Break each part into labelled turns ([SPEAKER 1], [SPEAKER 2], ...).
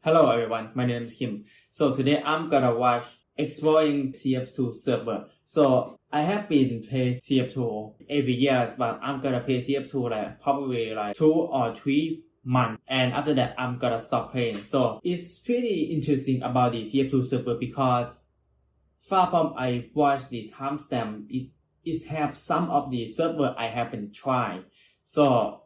[SPEAKER 1] Hello everyone, my name is Kim. So today I'm gonna watch exploring TF2 server. So I have been playing TF2 every year, but I'm gonna play TF2 probably 2 or 3 months, and after that I'm gonna stop playing. So it's pretty interesting about the TF2 server because far from I watch the timestamp, it have some of the server I haven't tried. So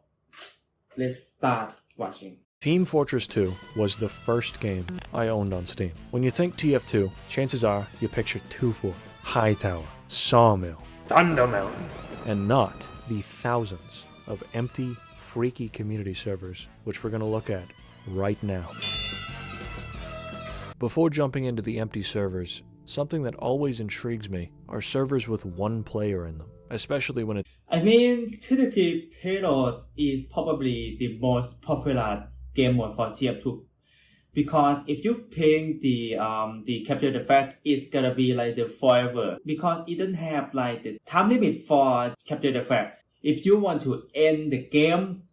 [SPEAKER 1] let's start watching.
[SPEAKER 2] Team Fortress 2 was the first game I owned on Steam. When you think TF2, chances are you picture 2-4, Hightower, Sawmill, Thunder Mountain, and not the thousands of empty, freaky community servers which we're going to look at right now. Before jumping into the empty servers, something that always intrigues me are servers with one player in them, especially when it...
[SPEAKER 1] I mean, typically Payloads is probably the most popular game mode for TF2 because if you playing the capture the flag, it's gonna be like the forever because it doesn't have like the time limit for capture the flag. If you want to end the game,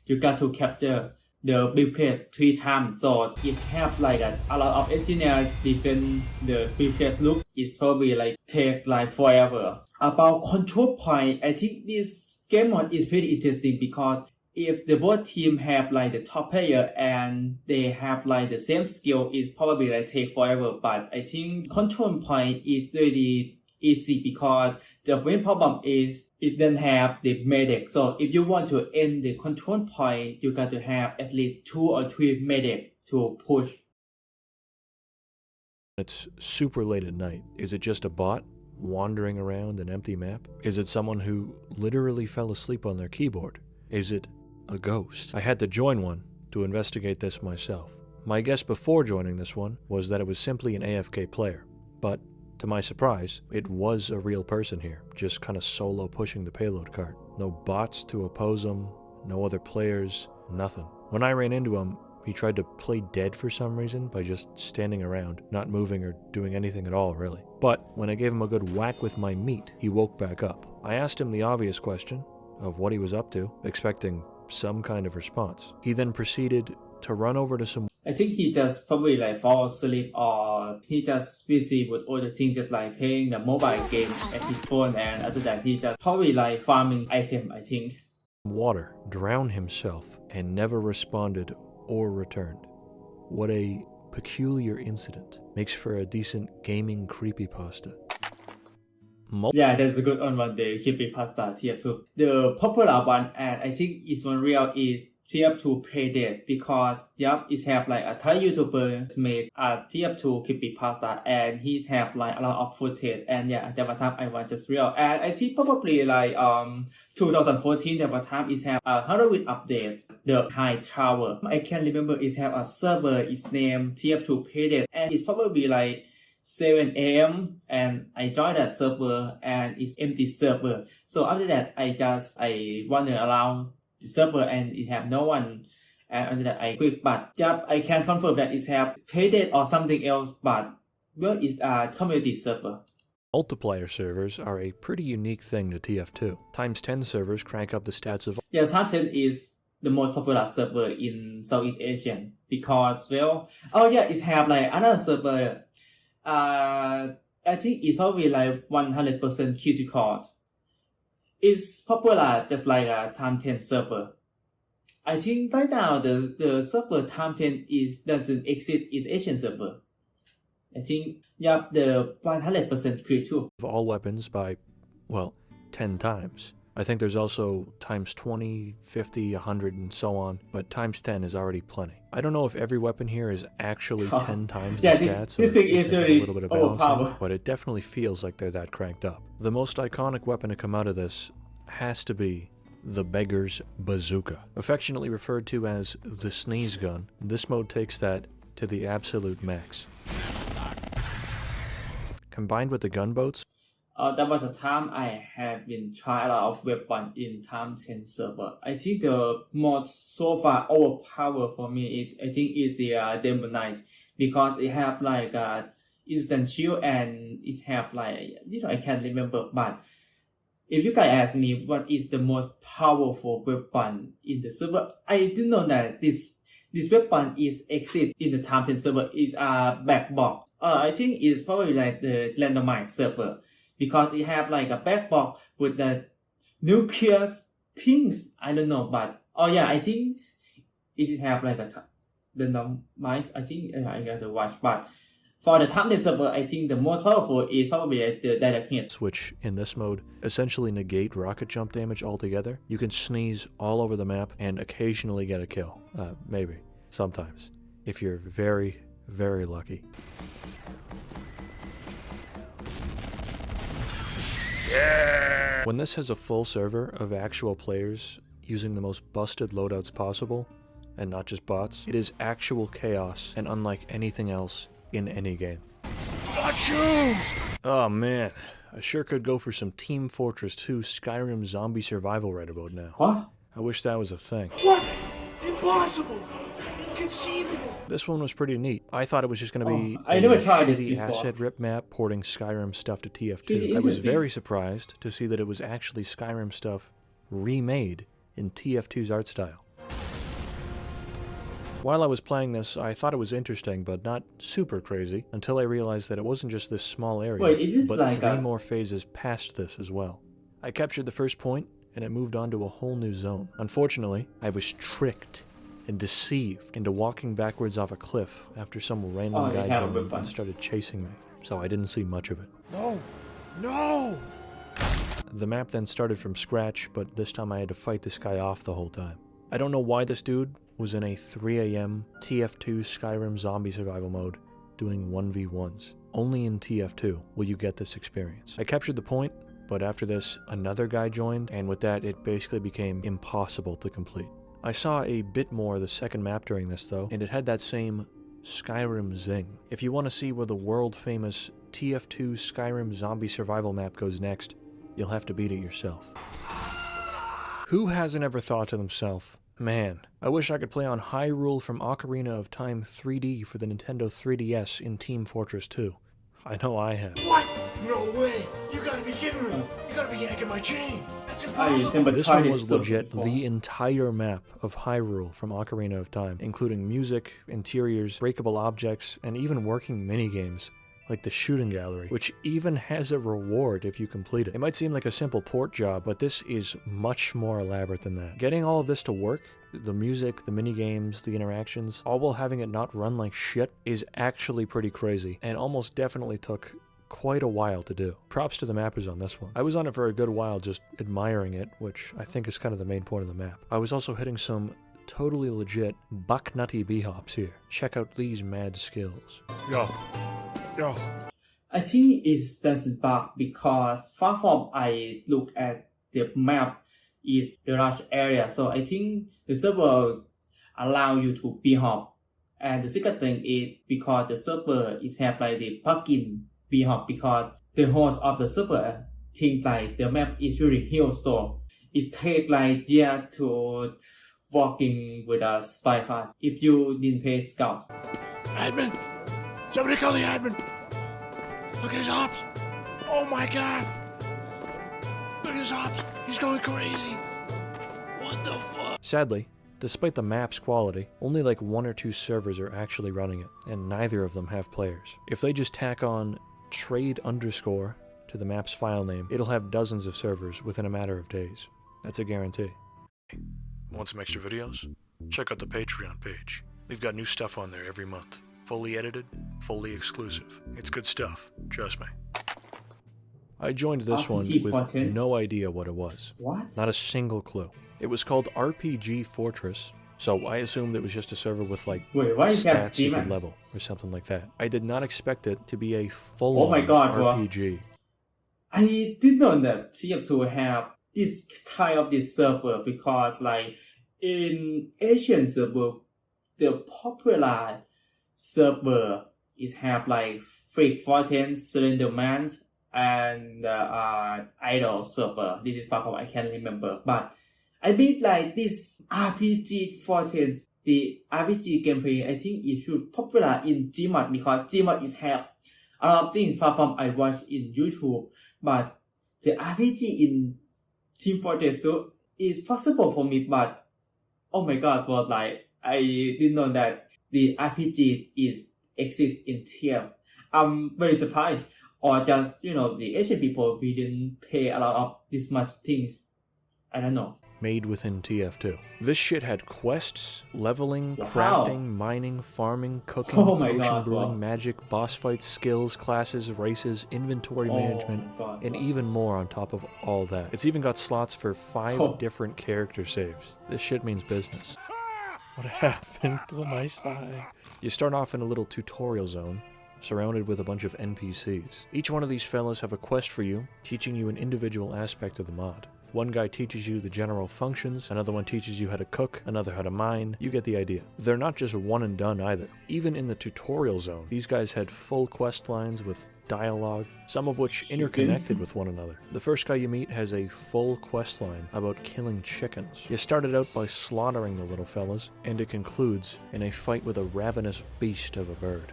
[SPEAKER 1] you got to capture the briefcase 3 times. So it have like a lot of engineers defend the briefcase loop. It's probably like take like forever. About control point, I think this game mode is pretty interesting because if the both team have like the top player and they have like the same skill, it's probably like take forever. But I think control point is really easy because the main problem is it doesn't have the medic. So if you want to end the control point, you got to have at least 2 or 3 medic to push.
[SPEAKER 2] It's super late at night. Is it just a bot wandering around an empty map? Is it someone who literally fell asleep on their keyboard? Is it a ghost? I had to join one to investigate this myself. My guess before joining this one was that it was simply an AFK player, but to my surprise, it was a real person here, just kind of solo pushing the payload cart. No bots to oppose him, no other players, nothing. When I ran into him, he tried to play dead for some reason by just standing around, not moving or doing anything at all, really. But when I gave him a good whack with my meat, he woke back up. I asked him the obvious question of what he was up to, expecting some kind of response. He then proceeded to run over to some...
[SPEAKER 1] I think he just probably like fall asleep or he just busy with other things, just like playing the mobile game at his phone, and after that he just probably like farming item, I think.
[SPEAKER 2] Water, drowned himself, and never responded or returned. What a peculiar incident. Makes for a decent gaming creepypasta.
[SPEAKER 1] Yeah, that's a good one the creepypasta TF2. The popular one, and I think it's one real, is TF2 Paydead because it have like a Thai YouTuber made a TF2 creepypasta and he's have like a lot of footage, and that was time I was just real, and I think probably like 2014 that was time it have a Halloween update, the High Tower. I can remember it have a server, its name TF2 Paydead, and it's probably like 7 a.m. and I joined that server and it's empty server. So after that I wander around the server and it have no one, and after that I quit. But I can confirm that it have Paydead or something else, but well, it's a community server.
[SPEAKER 2] Multiplayer servers are a pretty unique thing to TF2. Times 10 servers crank up the stats of...
[SPEAKER 1] Yes, Times 10 is the most popular server in Southeast Asia because, well, it have like another server. I think it's probably like 100% critical. It's popular just like a Time 10 server. I think right now the server Time 10 doesn't exist in Asian server. I think the 100% crit too.
[SPEAKER 2] Of all weapons by, well, 10 times. I think there's also times 20, 50, 100, and so on, but times 10 is already plenty. I don't know if every weapon here is actually 10 times the stats,
[SPEAKER 1] this thing is really
[SPEAKER 2] a little bit of balancing, but it definitely feels like they're that cranked up. The most iconic weapon to come out of this has to be the Beggar's Bazooka. Affectionately referred to as the sneeze gun, this mode takes that to the absolute max. Combined with the gunboats,
[SPEAKER 1] that was a time I have been trying a lot of weapons in Time 10 server. I think the most so far overpowered for me I think is the Demon Knight because it have like instant shield and it have like I can't remember, but if you guys ask me what is the most powerful weapon in the server, I do know that this this weapon is exist in the time 10 server is a back box. I think it's probably like the randomized server because it have like a back box with the nuclear things. I don't know, but I think it have like a randomized. I think I gotta watch, but for the time 10 server, I think the most powerful is probably the direct hit.
[SPEAKER 2] Which, in this mode, essentially negate rocket jump damage altogether. You can sneeze all over the map and occasionally get a kill. Maybe. Sometimes. If you're very, very lucky. Yeah! When this has a full server of actual players using the most busted loadouts possible, and not just bots, it is actual chaos and unlike anything else in any game. Achoo! Oh man, I sure could go for some Team Fortress 2 Skyrim zombie survival right about now.
[SPEAKER 1] What?
[SPEAKER 2] I wish that was a thing.
[SPEAKER 3] What? Impossible! Inconceivable!
[SPEAKER 2] This one was pretty neat. I thought it was just going to be
[SPEAKER 1] I never tried this
[SPEAKER 2] shitty
[SPEAKER 1] before.
[SPEAKER 2] asset rip map porting Skyrim stuff to TF2.
[SPEAKER 1] Really
[SPEAKER 2] I was
[SPEAKER 1] interesting.
[SPEAKER 2] very surprised to see that it was actually Skyrim stuff remade in TF2's art style. While I was playing this, I thought it was interesting, but not super crazy, until I realized that it wasn't just this small area,
[SPEAKER 1] Wait, is this
[SPEAKER 2] but
[SPEAKER 1] like
[SPEAKER 2] 3
[SPEAKER 1] a-
[SPEAKER 2] more phases past this as well. I captured the first point, and it moved on to a whole new zone. Unfortunately, I was tricked and deceived into walking backwards off a cliff after some random
[SPEAKER 1] you
[SPEAKER 2] guy
[SPEAKER 1] have a
[SPEAKER 2] joined
[SPEAKER 1] weapon.
[SPEAKER 2] and started chasing me, so I didn't see much of it.
[SPEAKER 3] No! No!
[SPEAKER 2] The map then started from scratch, but this time I had to fight this guy off the whole time. I don't know why this dude was in a 3 AM TF2 Skyrim zombie survival mode doing 1v1s. Only in TF2 will you get this experience. I captured the point, but after this, another guy joined, and with that, it basically became impossible to complete. I saw a bit more of the second map during this though, and it had that same Skyrim zing. If you want to see where the world-famous TF2 Skyrim zombie survival map goes next, you'll have to beat it yourself. Who hasn't ever thought to themselves, man, I wish I could play on Hyrule from Ocarina of Time 3D for the Nintendo 3DS in Team Fortress 2. I know I have.
[SPEAKER 3] What? No way! You gotta be kidding me! You gotta be yanking my chain! That's
[SPEAKER 1] I
[SPEAKER 3] impossible!
[SPEAKER 1] never
[SPEAKER 2] This
[SPEAKER 1] tried
[SPEAKER 2] one
[SPEAKER 1] this
[SPEAKER 2] was
[SPEAKER 1] server
[SPEAKER 2] legit
[SPEAKER 1] before.
[SPEAKER 2] the entire map of Hyrule from Ocarina of Time, including music, interiors, breakable objects, and even working minigames, like the shooting gallery, which even has a reward if you complete it. It might seem like a simple port job, but this is much more elaborate than that. Getting all of this to work, the music, the minigames, the interactions, all while having it not run like shit, is actually pretty crazy, and almost definitely took quite a while to do. Props to the mappers on this one. I was on it for a good while just admiring it, which I think is kind of the main point of the map. I was also hitting some totally legit buck-nutty b-hops here. Check out these mad skills.
[SPEAKER 3] Yo. Yo.
[SPEAKER 1] I think it doesn't bug because far from I look at the map is a large area, so I think the server allow you to b-hop. And the second thing is because the server is have like the plugin b-hop because the host of the server think like the map is really huge, so it take like year to walking with a spy class if you didn't play scout.
[SPEAKER 3] Admin! Somebody call the admin! Look at his hops! Oh my god! Look at his hops! He's going crazy! What the fuck?
[SPEAKER 2] Sadly, despite the map's quality, only like 1 or 2 servers are actually running it, and neither of them have players. If they just tack on trade underscore to the map's file name, it'll have dozens of servers within a matter of days. That's a guarantee. Want some extra videos? Check out the Patreon page. We've got new stuff on there every month. Fully edited, fully exclusive. It's good stuff, trust me. I joined this one
[SPEAKER 1] RPG
[SPEAKER 2] with
[SPEAKER 1] Fortress?
[SPEAKER 2] no idea what it was.
[SPEAKER 1] What?
[SPEAKER 2] Not a single clue. It was called RPG Fortress, so I assumed it was just a server with like
[SPEAKER 1] Wait, why is that
[SPEAKER 2] stats you could
[SPEAKER 1] Steam?
[SPEAKER 2] level or something like that. I did not expect it to be a full
[SPEAKER 1] Oh my God, bro.
[SPEAKER 2] RPG.
[SPEAKER 1] I didn't know that TF2 have this type of this server because like in Asian server, the popular server is have like Freak Fortens, Slenderman, and Idol server. This is part of I can't remember, but I mean like this RPG Fortens, the RPG gameplay. I think it should popular in Gmod because Gmod is have a lot of things far from I watch in YouTube, but the RPG in Team Fortress 2 is possible for me, but oh my god, but like I didn't know that the RPG is exists in TF. I'm very surprised. Or just, the Asian people, we didn't pay a lot of this much things. I don't know.
[SPEAKER 2] Made within TF2. This shit had quests, leveling,
[SPEAKER 1] Wow.
[SPEAKER 2] crafting, mining, farming, cooking,
[SPEAKER 1] Oh my
[SPEAKER 2] potion
[SPEAKER 1] God,
[SPEAKER 2] brewing,
[SPEAKER 1] wow.
[SPEAKER 2] magic, boss fights, skills, classes, races, inventory management,
[SPEAKER 1] Oh my God,
[SPEAKER 2] and
[SPEAKER 1] wow.
[SPEAKER 2] even more on top of all that. It's even got slots for 5
[SPEAKER 1] Oh.
[SPEAKER 2] different character saves. This shit means business. What happened to my spy? You start off in a little tutorial zone, surrounded with a bunch of NPCs. Each one of these fellas have a quest for you, teaching you an individual aspect of the mod. One guy teaches you the general functions, another one teaches you how to cook, another how to mine. You get the idea. They're not just one and done either. Even in the tutorial zone, these guys had full quest lines with dialogue, some of which interconnected with one another. The first guy you meet has a full quest line about killing chickens. You started out by slaughtering the little fellas, and it concludes in a fight with a ravenous beast of a bird.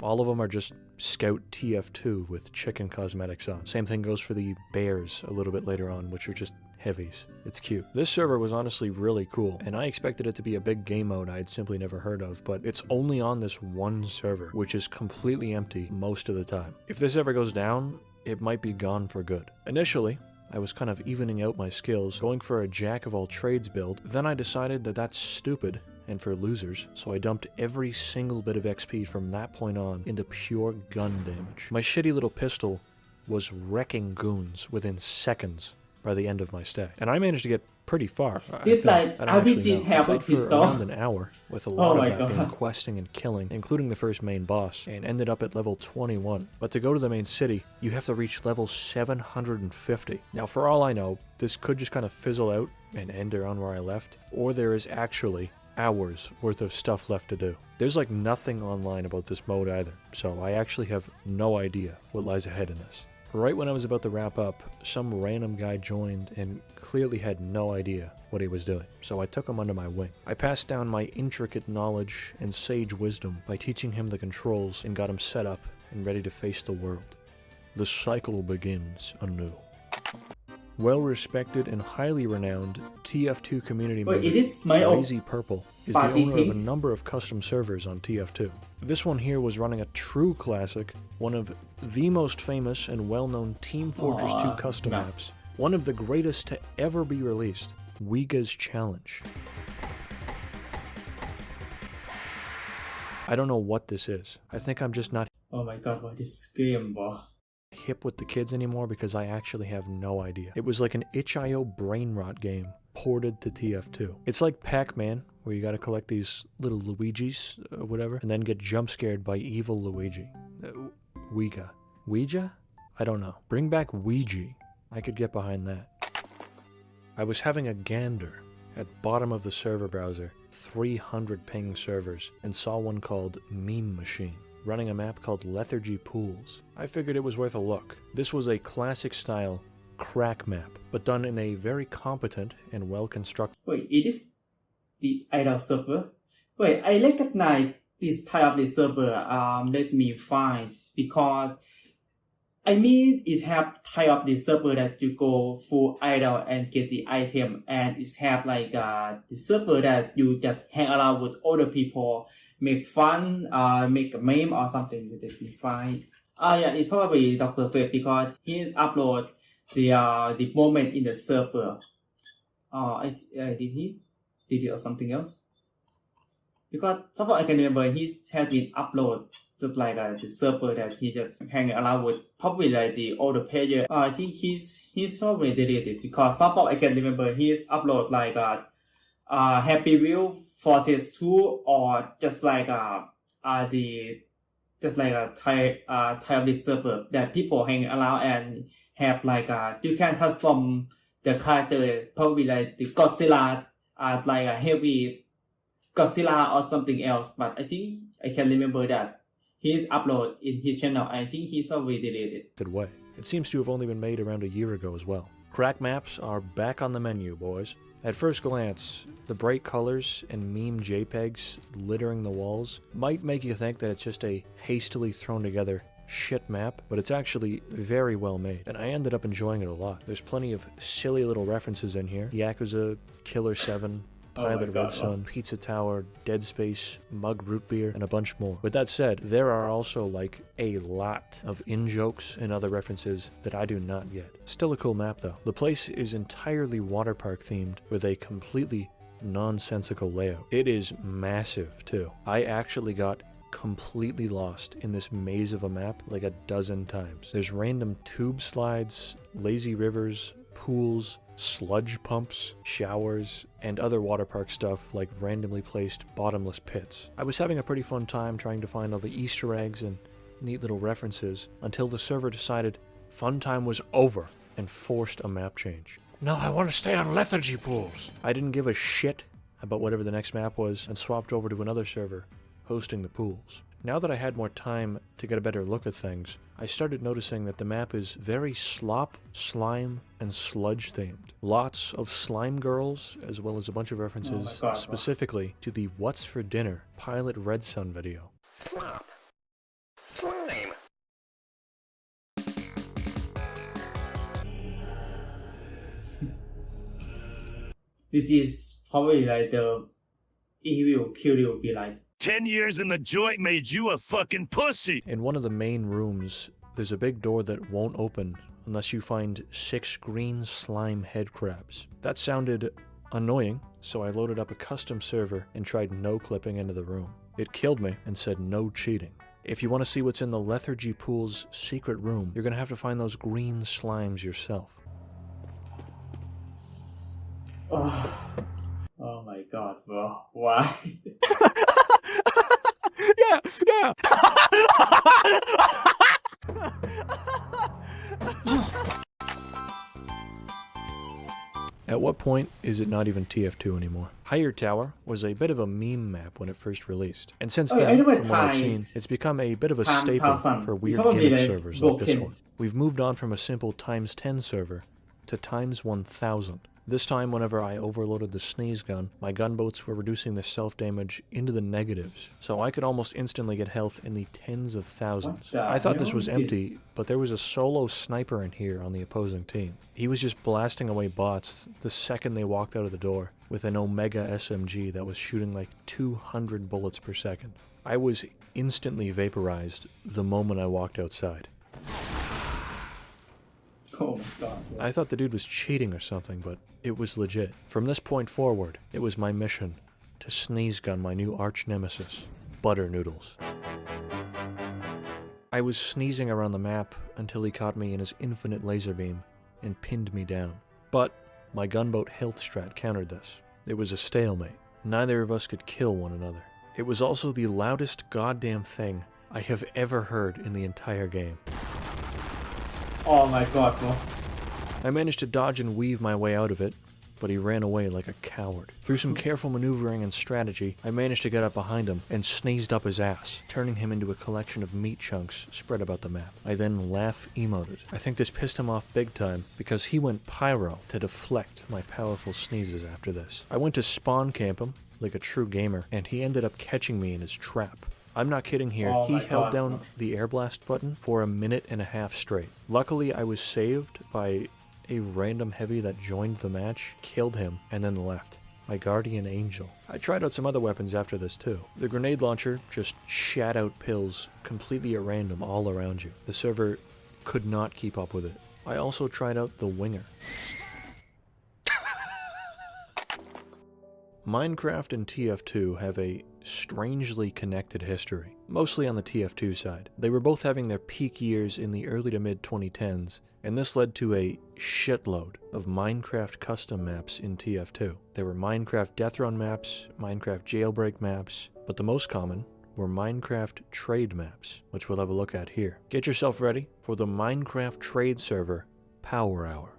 [SPEAKER 2] All of them are just Scout TF2 with chicken cosmetics on. Same thing goes for the bears a little bit later on, which are just heavies. It's cute. This server was honestly really cool, and I expected it to be a big game mode I had simply never heard of, but it's only on this one server, which is completely empty most of the time. If this ever goes down, it might be gone for good. Initially, I was kind of evening out my skills, going for a jack-of-all-trades build. Then I decided that that's stupid and for losers, so I dumped every single bit of XP from that point on into pure gun damage. My shitty little pistol was wrecking goons within seconds by the end of my stay, and I managed to get pretty far.
[SPEAKER 1] Did like
[SPEAKER 2] I don't actually know.
[SPEAKER 1] RPGs
[SPEAKER 2] I
[SPEAKER 1] have a
[SPEAKER 2] played for
[SPEAKER 1] pistol?
[SPEAKER 2] around an hour with a lot
[SPEAKER 1] Oh my
[SPEAKER 2] of that being
[SPEAKER 1] God.
[SPEAKER 2] questing and killing, including the first main boss, and ended up at level 21. But to go to the main city, you have to reach level 750. Now, for all I know, this could just kind of fizzle out and end around where I left, or there is actually hours worth of stuff left to do. There's like nothing online about this mode either, so I actually have no idea what lies ahead in this. Right when I was about to wrap up, some random guy joined and clearly had no idea what he was doing, so I took him under my wing. I passed down my intricate knowledge and sage wisdom by teaching him the controls and got him set up and ready to face the world. The cycle begins anew. Well-respected and highly renowned TF2 community
[SPEAKER 1] Wait,
[SPEAKER 2] member
[SPEAKER 1] it is my own
[SPEAKER 2] Lazy Purple is the
[SPEAKER 1] party
[SPEAKER 2] owner of a
[SPEAKER 1] thing?
[SPEAKER 2] number of custom servers on TF2. This one here was running a true classic, one of the most famous and well-known Team Fortress 2 custom
[SPEAKER 1] no.
[SPEAKER 2] maps, one of the greatest to ever be released, Wiga's Challenge. I don't know what this is. I think I'm just not
[SPEAKER 1] Oh my God, what is game, bro?
[SPEAKER 2] hip with the kids anymore because I actually have no idea. It was like an itch.io brain rot game ported to TF2. It's like Pac-Man, where you gotta collect these little Luigis or whatever, and then get jump scared by evil Luigi. Ouija. Ouija? I don't know. Bring back Ouija. I could get behind that. I was having a gander at bottom of the server browser, 300 ping servers, and saw one called Meme Machine, running a map called Lethargy Pools. I figured it was worth a look. This was a classic style crack map, but done in a very competent and well-constructed.
[SPEAKER 1] Wait, it is the idol server? Wait, I recognize this type of the server. Let me find, because I mean it have type of the server that you go full idol and get the item, and it have like the server that you just hang around with other people, make fun, make a meme or something. Let me find. Yeah, it's probably Dr. Fate because he upload the moment in the server. Did he or something else? Because somehow I can remember he had been upload just like the server that he just hang around with, probably like the older player. I think he's probably deleted because somehow I can remember he's upload like Happy Wheel Fortress 2 or just like just like a type of this server that people hang around and have like you can custom the character, probably like the Godzilla, like a heavy Godzilla or something else. But I think I can remember that he's upload in his channel. I think he's probably deleted.
[SPEAKER 2] way. It seems to have only been made around a year ago as well. Crack maps are back on the menu, boys. At first glance, the bright colors and meme JPEGs littering the walls might make you think that it's just a hastily thrown together shit map, but it's actually very well made, and I ended up enjoying it a lot. There's plenty of silly little references in here. Yakuza, Killer 7, Pilot Red Sun, Pizza Tower, Dead Space, Mug Root Beer, and a bunch more. With that said, there are also like a lot of in-jokes and other references that I do not get. Still a cool map though. The place is entirely water park themed with a completely nonsensical layout. It is massive too. I actually got completely lost in this maze of a map like a dozen times. There's random tube slides, lazy rivers, pools, sludge pumps, showers, and other water park stuff like randomly placed bottomless pits. I was having a pretty fun time trying to find all the Easter eggs and neat little references until the server decided fun time was over and forced a map change.
[SPEAKER 3] No, I want to stay on lethargy pools.
[SPEAKER 2] I didn't give a shit about whatever the next map was and swapped over to another server hosting the pools. Now that I had more time to get a better look at things, I started noticing that the map is very slop, slime, and sludge themed. Lots of slime girls, as well as a bunch of references specifically to the What's for Dinner Pilot Red Sun video.
[SPEAKER 4] Slop. Slime.
[SPEAKER 1] This is probably like the evil kill will be like.
[SPEAKER 5] 10 years in the joint made you a fucking pussy.
[SPEAKER 2] In one of the main rooms, there's a big door that won't open unless you find 6 green slime head crabs. That sounded annoying, so I loaded up a custom server and tried no clipping into the room. It killed me and said no cheating. If you want to see what's in the Lethargy Pool's secret room, you're gonna have to find those green slimes yourself.
[SPEAKER 1] Oh my god, bro. Why?
[SPEAKER 3] Yeah.
[SPEAKER 2] At what point is it not even TF2 anymore? Higher Tower was a bit of a meme map when it first released, and since then, from what I've seen, it's become a bit of a staple for weird gimmick servers like this one. We've moved on from a simple ×10 server to ×1000. This time, whenever I overloaded the sneeze gun, my gunboats were reducing the self-damage into the negatives, so I could almost instantly get health in the tens of thousands. I thought this was empty, but there was a solo sniper in here on the opposing team. He was just blasting away bots the second they walked out of the door with an Omega SMG that was shooting like 200 bullets per second. I was instantly vaporized the moment I walked outside.
[SPEAKER 1] Oh my god. Bro.
[SPEAKER 2] I thought the dude was cheating or something, but it was legit. From this point forward, it was my mission to sneeze gun my new arch nemesis, Butter Noodles. I was sneezing around the map until he caught me in his infinite laser beam and pinned me down. But my gunboat health strat countered this. It was a stalemate. Neither of us could kill one another. It was also the loudest goddamn thing I have ever heard in the entire game.
[SPEAKER 1] Oh my god, bro.
[SPEAKER 2] I managed to dodge and weave my way out of it, but he ran away like a coward. Through some careful maneuvering and strategy, I managed to get up behind him and sneezed up his ass, turning him into a collection of meat chunks spread about the map. I then laugh emoted. I think this pissed him off big time, because he went pyro to deflect my powerful sneezes after this. I went to spawn camp him, like a true gamer, and he ended up catching me in his trap. I'm not kidding here, he held down the air blast button for 1.5 minutes straight. Luckily, I was saved by a random heavy that joined the match, killed him, and then left. My guardian angel. I tried out some other weapons after this too. The grenade launcher just shat out pills completely at random all around you. The server could not keep up with it. I also tried out the winger. Minecraft and TF2 have a strangely connected history, mostly on the TF2 side. They were both having their peak years in the early to mid 2010s, and this led to a shitload of Minecraft custom maps in TF2. There were Minecraft Death Run maps, Minecraft Jailbreak maps, but the most common were Minecraft trade maps, which we'll have a look at here. Get yourself ready for the Minecraft trade server Power Hour.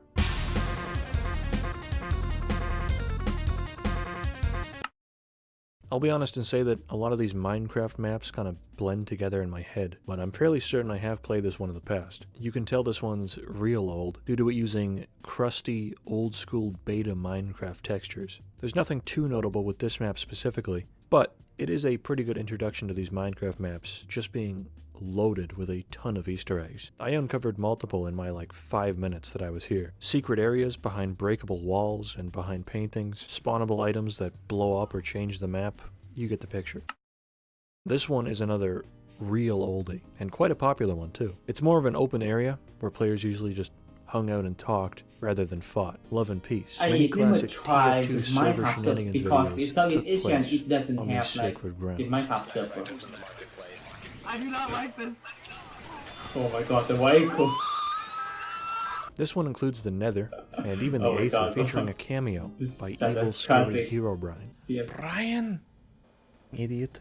[SPEAKER 2] I'll be honest and say that a lot of these Minecraft maps kind of blend together in my head, but I'm fairly certain I have played this one in the past. You can tell this one's real old due to it using crusty, old-school beta Minecraft textures. There's nothing too notable with this map specifically, but it is a pretty good introduction to these Minecraft maps, just being loaded with a ton of Easter eggs. I uncovered multiple in my 5 minutes that I was here. Secret areas behind breakable walls and behind paintings, spawnable items that blow up or change the map. You get the picture. This one is another real oldie, and quite a popular one too. It's more of an open area where players usually just hung out and talked rather than fought. Love and peace.
[SPEAKER 1] I
[SPEAKER 2] Many
[SPEAKER 1] didn't
[SPEAKER 2] classic
[SPEAKER 1] try
[SPEAKER 2] TF2
[SPEAKER 1] with
[SPEAKER 2] server
[SPEAKER 1] Minecraft server
[SPEAKER 2] shenanigans
[SPEAKER 1] because
[SPEAKER 2] videos
[SPEAKER 1] in Southeast
[SPEAKER 2] took
[SPEAKER 1] Asian
[SPEAKER 2] place
[SPEAKER 1] it doesn't
[SPEAKER 2] on these
[SPEAKER 1] have
[SPEAKER 2] sacred grounds.
[SPEAKER 1] the Minecraft server.
[SPEAKER 6] I do not like this.
[SPEAKER 1] Oh my god, the vehicle.
[SPEAKER 2] This one includes the Nether, and even the
[SPEAKER 1] Oh my
[SPEAKER 2] Aether,
[SPEAKER 1] God.
[SPEAKER 2] featuring a cameo
[SPEAKER 1] This
[SPEAKER 2] by
[SPEAKER 1] is such a
[SPEAKER 2] evil, scary
[SPEAKER 1] classic.
[SPEAKER 2] hero Brian.
[SPEAKER 3] Brian?
[SPEAKER 2] Idiot.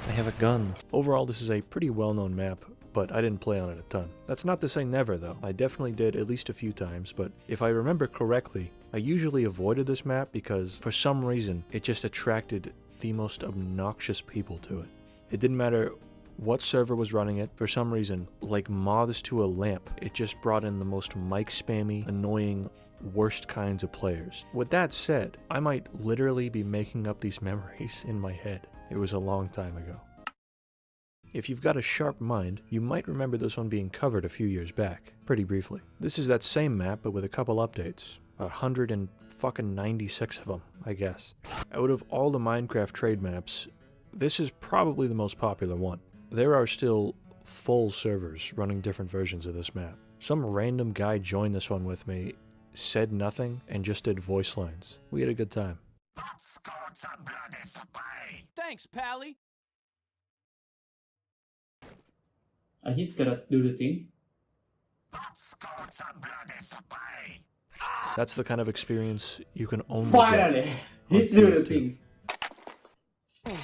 [SPEAKER 2] I have a gun. Overall, this is a pretty well-known map, but I didn't play on it a ton. That's not to say never, though. I definitely did at least a few times, but if I remember correctly, I usually avoided this map because, for some reason, it just attracted the most obnoxious people to it. It didn't matter what server was running it, for some reason, like moths to a lamp, it just brought in the most mic spammy, annoying, worst kinds of players. With that said, I might literally be making up these memories in my head. It was a long time ago. If you've got a sharp mind, you might remember this one being covered a few years back, pretty briefly. This is that same map, but with a couple updates. 196 of them, I guess. Out of all the Minecraft trade maps, this is probably the most popular one. There are still full servers running different versions of this map. Some random guy joined this one with me, said nothing, and just did voice lines. We had a good time.
[SPEAKER 6] Thanks, Pally.
[SPEAKER 1] He's gonna do the thing.
[SPEAKER 2] That's the kind of experience you can only
[SPEAKER 1] Finally,
[SPEAKER 2] get
[SPEAKER 1] he's
[SPEAKER 2] on
[SPEAKER 1] doing the
[SPEAKER 2] TF2.
[SPEAKER 1] thing.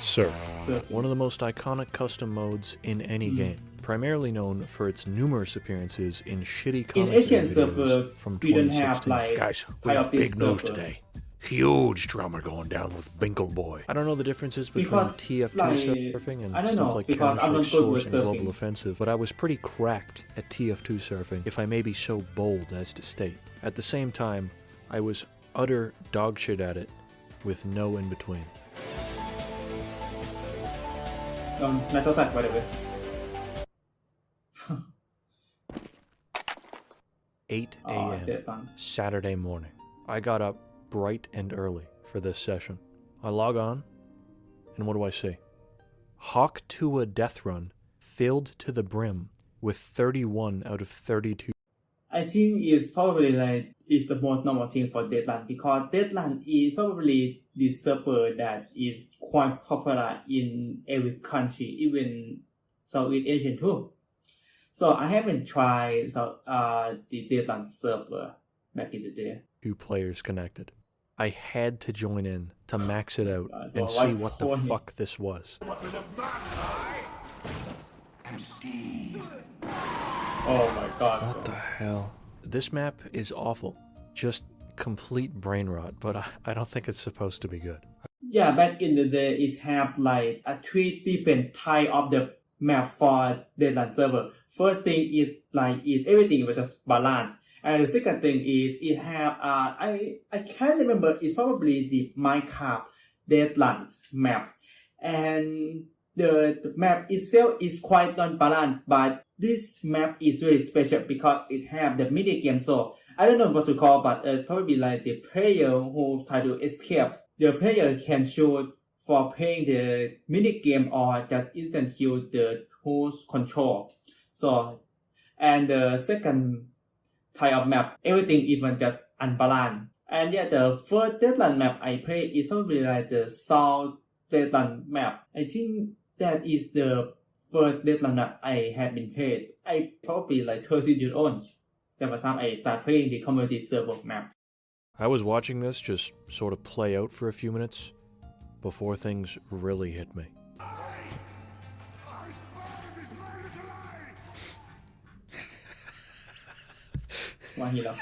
[SPEAKER 2] Surf.
[SPEAKER 1] So,
[SPEAKER 2] One of the most iconic custom modes in any game, primarily known for its numerous appearances in shitty
[SPEAKER 1] in
[SPEAKER 2] commentary
[SPEAKER 1] Asian
[SPEAKER 2] videos
[SPEAKER 1] server,
[SPEAKER 2] from
[SPEAKER 1] we don't have
[SPEAKER 2] 2016.
[SPEAKER 1] like
[SPEAKER 3] Guys, we
[SPEAKER 1] type
[SPEAKER 3] got
[SPEAKER 1] of this
[SPEAKER 3] big news
[SPEAKER 1] server.
[SPEAKER 3] today. Huge drama going down with Binkle Boy.
[SPEAKER 2] I don't know the differences between
[SPEAKER 1] Because,
[SPEAKER 2] TF2
[SPEAKER 1] like,
[SPEAKER 2] surfing and
[SPEAKER 1] I don't
[SPEAKER 2] stuff
[SPEAKER 1] know,
[SPEAKER 2] like
[SPEAKER 1] because I'm
[SPEAKER 2] Counter-Strike
[SPEAKER 1] not good with
[SPEAKER 2] Source and Global
[SPEAKER 1] surfing.
[SPEAKER 2] Offensive, but I was pretty cracked at TF2 surfing, if I may be so bold as to state. At the same time, I was utter dog shit at it, with no in-between.
[SPEAKER 1] Nice outside, by the way.
[SPEAKER 2] 8
[SPEAKER 1] Oh,
[SPEAKER 2] a.m.
[SPEAKER 1] dead bounce.
[SPEAKER 2] Saturday morning. I got up bright and early for this session. I log on, and what do I see? Hawk to a death run, filled to the brim, with 31 out of 32.
[SPEAKER 1] I think it's probably like it's the most normal thing for Deadland because Deadland is probably the server that is quite popular in every country, even Southeast Asian too. So I haven't tried the Deadland server back in the day.
[SPEAKER 2] 2 players connected. I had to join in to max it out
[SPEAKER 1] God,
[SPEAKER 2] and
[SPEAKER 1] why
[SPEAKER 2] see what the
[SPEAKER 1] phone?
[SPEAKER 2] fuck this was.
[SPEAKER 1] Oh my god.
[SPEAKER 2] What the hell? This map is awful. Just complete brain rot, but I don't think it's supposed to be good.
[SPEAKER 1] Yeah, back in the day, it have like a 3 different type of the map for Deadland server. First thing is like is everything was just balanced, and the second thing is it have I can't remember. It's probably the Minecraft Deadland map, and the map itself is quite non-balanced. But this map is very special because it have the mini game. So I don't know what to call, but probably like the player who try to escape. The player can shoot for playing the mini game or just instant kill the host control. So, and the second type of map, everything even just unbalanced. And yeah, the first Deadland map I played is probably like the South Deadland map. I think that is the first Deadland map I have been played. I probably like 13 years old. That was time I started playing the community server map.
[SPEAKER 2] I was watching this just sort of play out for a few minutes before things really hit me.
[SPEAKER 1] Why he laugh?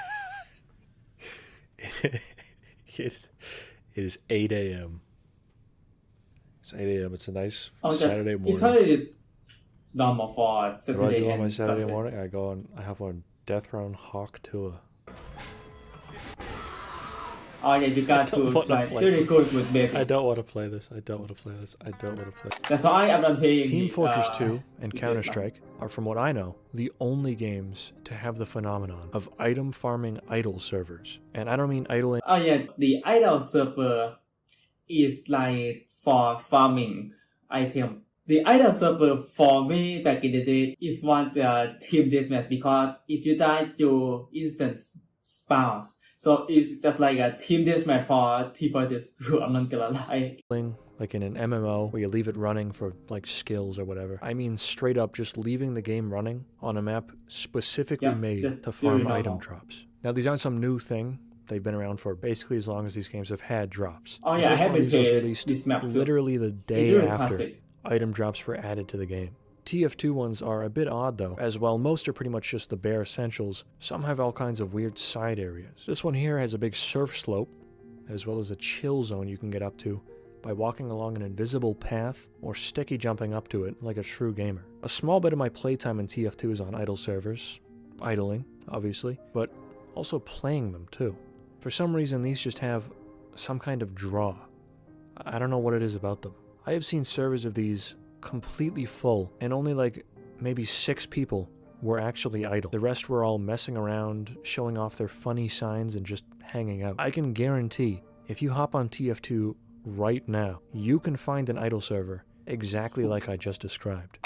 [SPEAKER 2] It is 8 a.m. It's 8 a.m. It's a nice
[SPEAKER 1] Oh,
[SPEAKER 2] Saturday morning.
[SPEAKER 1] It's already normal for
[SPEAKER 2] What do I
[SPEAKER 1] Saturday
[SPEAKER 2] do on my
[SPEAKER 1] and
[SPEAKER 2] Saturday
[SPEAKER 1] Sunday.
[SPEAKER 2] morning? I go on. I have on Death Round Hawk Tour.
[SPEAKER 1] Oh yeah, you got to
[SPEAKER 2] don't wanna
[SPEAKER 1] like
[SPEAKER 2] play
[SPEAKER 1] really
[SPEAKER 2] this.
[SPEAKER 1] good with baby.
[SPEAKER 2] I don't want to play this. I don't want to play this. I don't want to play this.
[SPEAKER 1] That's why I'm not playing.
[SPEAKER 2] Team Fortress 2 and
[SPEAKER 1] with
[SPEAKER 2] Counter-Strike are, from what I know, the only games to have the phenomenon of item farming idle servers. And I don't mean idling.
[SPEAKER 1] Oh yeah, the idle server is like for farming item. The idle server for me back in the day is one team deathmatch because if you die, your instance spawn. So it's just like a team deathmatch for Team Fortress 2. I'm not gonna lie.
[SPEAKER 2] Like in an MMO where you leave it running for like skills or whatever. I mean straight up just leaving the game running on a map specifically made
[SPEAKER 1] just
[SPEAKER 2] to
[SPEAKER 1] very
[SPEAKER 2] farm
[SPEAKER 1] normal.
[SPEAKER 2] item drops. Now these aren't some new thing. They've been around for basically as long as these games have had drops.
[SPEAKER 1] Oh
[SPEAKER 2] The
[SPEAKER 1] yeah, I
[SPEAKER 2] first one of
[SPEAKER 1] haven't
[SPEAKER 2] these was
[SPEAKER 1] played
[SPEAKER 2] released
[SPEAKER 1] this map too.
[SPEAKER 2] literally the
[SPEAKER 1] It's
[SPEAKER 2] day
[SPEAKER 1] really
[SPEAKER 2] after
[SPEAKER 1] classic.
[SPEAKER 2] item drops were added to the game. TF2 ones are a bit odd though, as while most are pretty much just the bare essentials, some have all kinds of weird side areas. This one here has a big surf slope, as well as a chill zone you can get up to by walking along an invisible path or sticky jumping up to it like a true gamer. A small bit of my playtime in TF2 is on idle servers, idling, obviously, but also playing them too. For some reason these just have some kind of draw. I don't know what it is about them. I have seen servers of these completely full and only like maybe 6 people were actually idle. The rest were all messing around, showing off their funny signs and just hanging out. I can guarantee if you hop on TF2 right now, you can find an idle server exactly like I just described.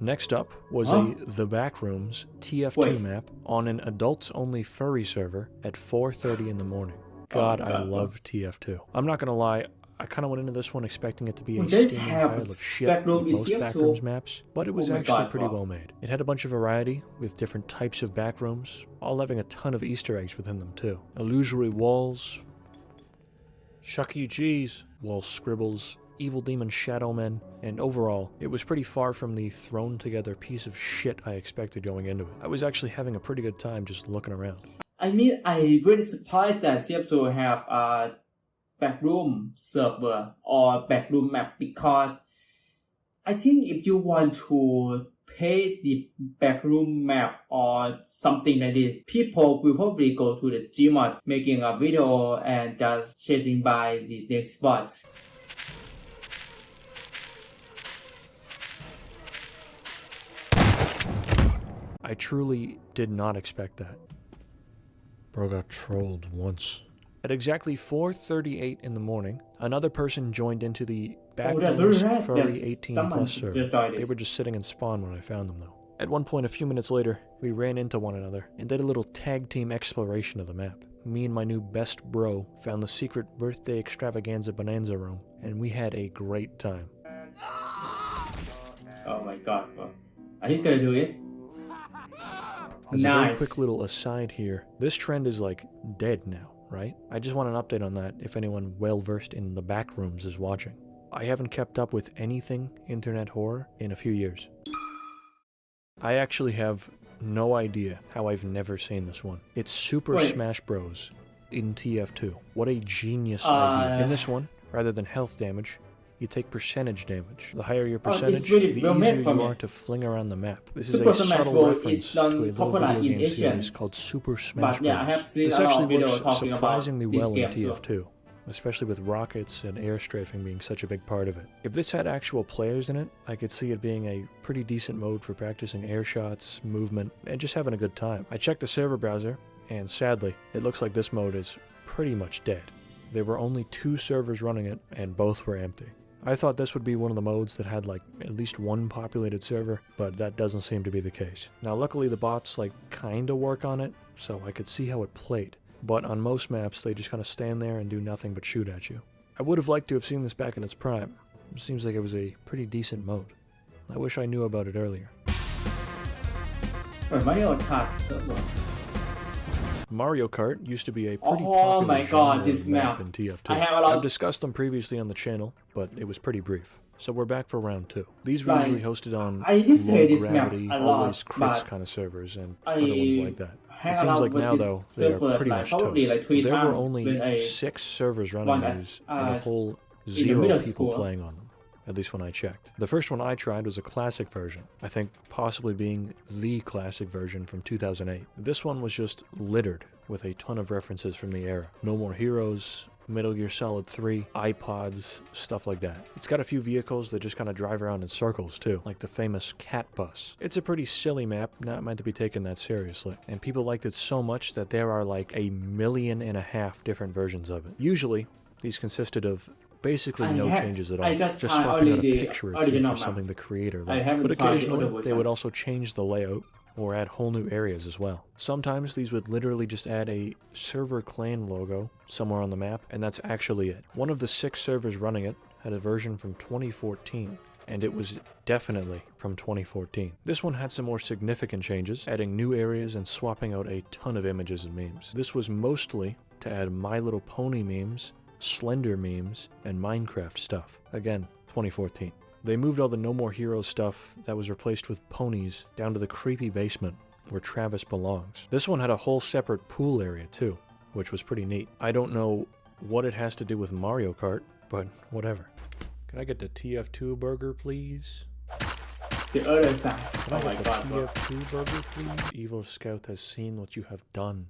[SPEAKER 2] Next up was a The Backrooms TF2 map on an adults-only furry server at 4:30 in the morning. God, I love TF2. I'm not gonna lie, I kind of went into this one expecting it to be a
[SPEAKER 1] They
[SPEAKER 2] steaming
[SPEAKER 1] have
[SPEAKER 2] pile of shit
[SPEAKER 1] backroom
[SPEAKER 2] like
[SPEAKER 1] in
[SPEAKER 2] most
[SPEAKER 1] TF2.
[SPEAKER 2] Backrooms maps, but it was
[SPEAKER 1] Oh my
[SPEAKER 2] actually
[SPEAKER 1] God,
[SPEAKER 2] pretty
[SPEAKER 1] wow.
[SPEAKER 2] well made. It had a bunch of variety with different types of backrooms, all having a ton of Easter eggs within them too. Illusory walls, Chuck E. Cheese, wall scribbles, evil demon shadow men, and overall, it was pretty far from the thrown together piece of shit I expected going into it. I was actually having a pretty good time just looking around.
[SPEAKER 1] I mean, I really surprised that TF2 have a backroom server or backroom map because I think if you want to play the backroom map or something like this, people will probably go to the Gmod making a video and just chasing by the next spot.
[SPEAKER 2] I truly did not expect that. Bro got trolled once. At exactly 4:38 in the morning, another person joined into the
[SPEAKER 1] that's
[SPEAKER 2] Backrooms
[SPEAKER 1] very rare
[SPEAKER 2] Furry
[SPEAKER 1] that
[SPEAKER 2] 18
[SPEAKER 1] someone
[SPEAKER 2] plus server.
[SPEAKER 1] just joined
[SPEAKER 2] They
[SPEAKER 1] this.
[SPEAKER 2] were just sitting in spawn when I found them though. At one point a few minutes later, we ran into one another and did a little tag team exploration of the map. Me and my new best bro found the secret birthday extravaganza bonanza room, and we had a great time.
[SPEAKER 1] Oh my god, bro. Are you gonna do it?
[SPEAKER 2] As a very
[SPEAKER 1] Nice.
[SPEAKER 2] quick little aside here, this trend is like dead now, right? I just want an update on that if anyone well versed in the backrooms is watching. I haven't kept up with anything internet horror in a few years. I actually have no idea how I've never seen this one. It's Super
[SPEAKER 1] Wait.
[SPEAKER 2] Smash Bros. In TF2. What a genius idea. In this one, rather than health damage, you take percentage damage. The higher your
[SPEAKER 1] Oh, it's
[SPEAKER 2] percentage,
[SPEAKER 1] really
[SPEAKER 2] the
[SPEAKER 1] well made
[SPEAKER 2] easier
[SPEAKER 1] for
[SPEAKER 2] you
[SPEAKER 1] me.
[SPEAKER 2] are to fling around the map. This
[SPEAKER 1] Super
[SPEAKER 2] is a
[SPEAKER 1] Smash
[SPEAKER 2] subtle
[SPEAKER 1] Bros.
[SPEAKER 2] reference
[SPEAKER 1] is
[SPEAKER 2] to a
[SPEAKER 1] done
[SPEAKER 2] little
[SPEAKER 1] popular
[SPEAKER 2] video
[SPEAKER 1] in
[SPEAKER 2] game series
[SPEAKER 1] Asians.
[SPEAKER 2] called Super Smash
[SPEAKER 1] But yeah, I
[SPEAKER 2] Bros.
[SPEAKER 1] have seen
[SPEAKER 2] This
[SPEAKER 1] a lot
[SPEAKER 2] actually
[SPEAKER 1] of videos
[SPEAKER 2] works
[SPEAKER 1] talking about
[SPEAKER 2] surprisingly
[SPEAKER 1] this
[SPEAKER 2] well in
[SPEAKER 1] game too.
[SPEAKER 2] TF2, especially with rockets and air strafing being such a big part of it. If this had actual players in it, I could see it being a pretty decent mode for practicing air shots, movement, and just having a good time. I checked the server browser, and sadly, it looks like this mode is pretty much dead. There were only 2 servers running it, and both were empty. I thought this would be one of the modes that had like at least one populated server, but that doesn't seem to be the case. Now luckily the bots like kinda work on it, so I could see how it played. But on most maps they just kinda stand there and do nothing but shoot at you. I would have liked to have seen this back in its prime. It seems like it was a pretty decent mode. I wish I knew about it earlier.
[SPEAKER 1] Wait, Mario Kart server.
[SPEAKER 2] Mario Kart used to be a pretty
[SPEAKER 1] Oh
[SPEAKER 2] popular
[SPEAKER 1] my god,
[SPEAKER 2] genre
[SPEAKER 1] this
[SPEAKER 2] of
[SPEAKER 1] map.
[SPEAKER 2] in TF2.
[SPEAKER 1] I have a lot-
[SPEAKER 2] I've discussed them previously on the channel, but it was pretty brief. So we're back for round 2. These were
[SPEAKER 1] Like,
[SPEAKER 2] usually hosted on
[SPEAKER 1] I did play
[SPEAKER 2] low
[SPEAKER 1] this map
[SPEAKER 2] gravity,
[SPEAKER 1] a lot,
[SPEAKER 2] always crits
[SPEAKER 1] but
[SPEAKER 2] kind of servers and
[SPEAKER 1] I
[SPEAKER 2] other ones like that.
[SPEAKER 1] hang
[SPEAKER 2] It seems
[SPEAKER 1] around
[SPEAKER 2] like
[SPEAKER 1] with
[SPEAKER 2] now
[SPEAKER 1] this
[SPEAKER 2] though they are
[SPEAKER 1] server,
[SPEAKER 2] pretty
[SPEAKER 1] like,
[SPEAKER 2] much
[SPEAKER 1] probably
[SPEAKER 2] toast.
[SPEAKER 1] like 3
[SPEAKER 2] There were
[SPEAKER 1] times
[SPEAKER 2] only
[SPEAKER 1] when I
[SPEAKER 2] 6 servers running
[SPEAKER 1] one at,
[SPEAKER 2] these and a whole
[SPEAKER 1] in the
[SPEAKER 2] 0
[SPEAKER 1] middle
[SPEAKER 2] people
[SPEAKER 1] school.
[SPEAKER 2] playing on them. at least when I checked. The first one I tried was a classic version, I think possibly being the classic version from 2008. This one was just littered with a ton of references from the era. No More Heroes, Metal Gear Solid 3, iPods, stuff like that. It's got a few vehicles that just kind of drive around in circles too, like the famous cat bus. It's a pretty silly map, not meant to be taken that seriously, and people liked it so much that there are like 1.5 million different versions of it. Usually, these consisted of basically no changes at all, just swapping out a picture or two for something the creator liked. But occasionally, they would also change the layout or add whole new areas as well. Sometimes these would literally just add a server clan logo somewhere on the map, and that's actually it. One of the 6 servers running it had a version from 2014, and it was definitely from 2014. This one had some more significant changes, adding new areas and swapping out a ton of images and memes. This was mostly to add My Little Pony memes, Slender memes, and Minecraft stuff. Again, 2014. They moved all the No More Heroes stuff that was replaced with ponies down to the creepy basement where Travis belongs. This one had a whole separate pool area too, which was pretty neat. I don't know what it has to do with Mario Kart, but whatever. Can I get the TF2 burger, please?
[SPEAKER 1] The other side.
[SPEAKER 2] Can I get the TF2 burger, please? Evil Scout has seen what you have done.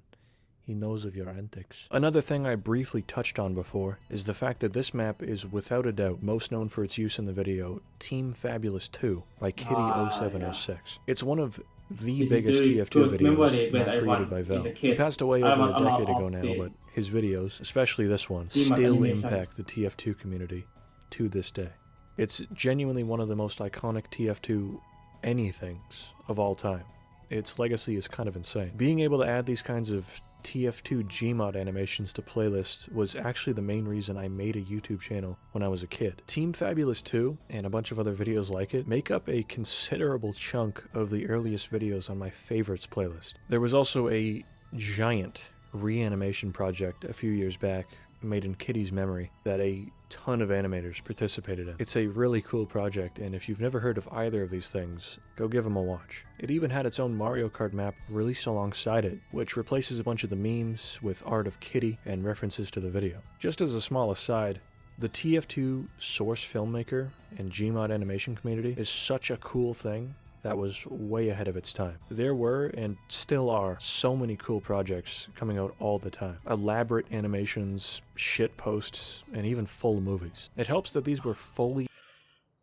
[SPEAKER 2] He knows of your antics. Another thing I briefly touched on before is the fact that this map is without a doubt most known for its use in the video Team Fabulous 2 by Kitty0706. It's one of the biggest TF2 videos not created by Valve. He passed away over a decade ago now, but his videos, especially this one, still impact the TF2 community to this day. It's genuinely one of the most iconic TF2 anythings of all time. Its legacy is kind of insane. Being able to add these kinds of TF2 Gmod animations to playlists was actually the main reason I made a YouTube channel when I was a kid. Team Fabulous 2 and a bunch of other videos like it make up a considerable chunk of the earliest videos on my favorites playlist. There was also a giant reanimation project a few years back made in Kitty's memory that a ton of animators participated in. It's a really cool project, and if you've never heard of either of these things, go give them a watch. It even had its own Mario Kart map released alongside it, which replaces a bunch of the memes with art of Kitty and references to the video. Just as a small aside, the TF2 source filmmaker and Gmod animation community is such a cool thing that was way ahead of its time. There were, and still are, so many cool projects coming out all the time. Elaborate animations, shit posts, and even full movies. It helps that these were fully...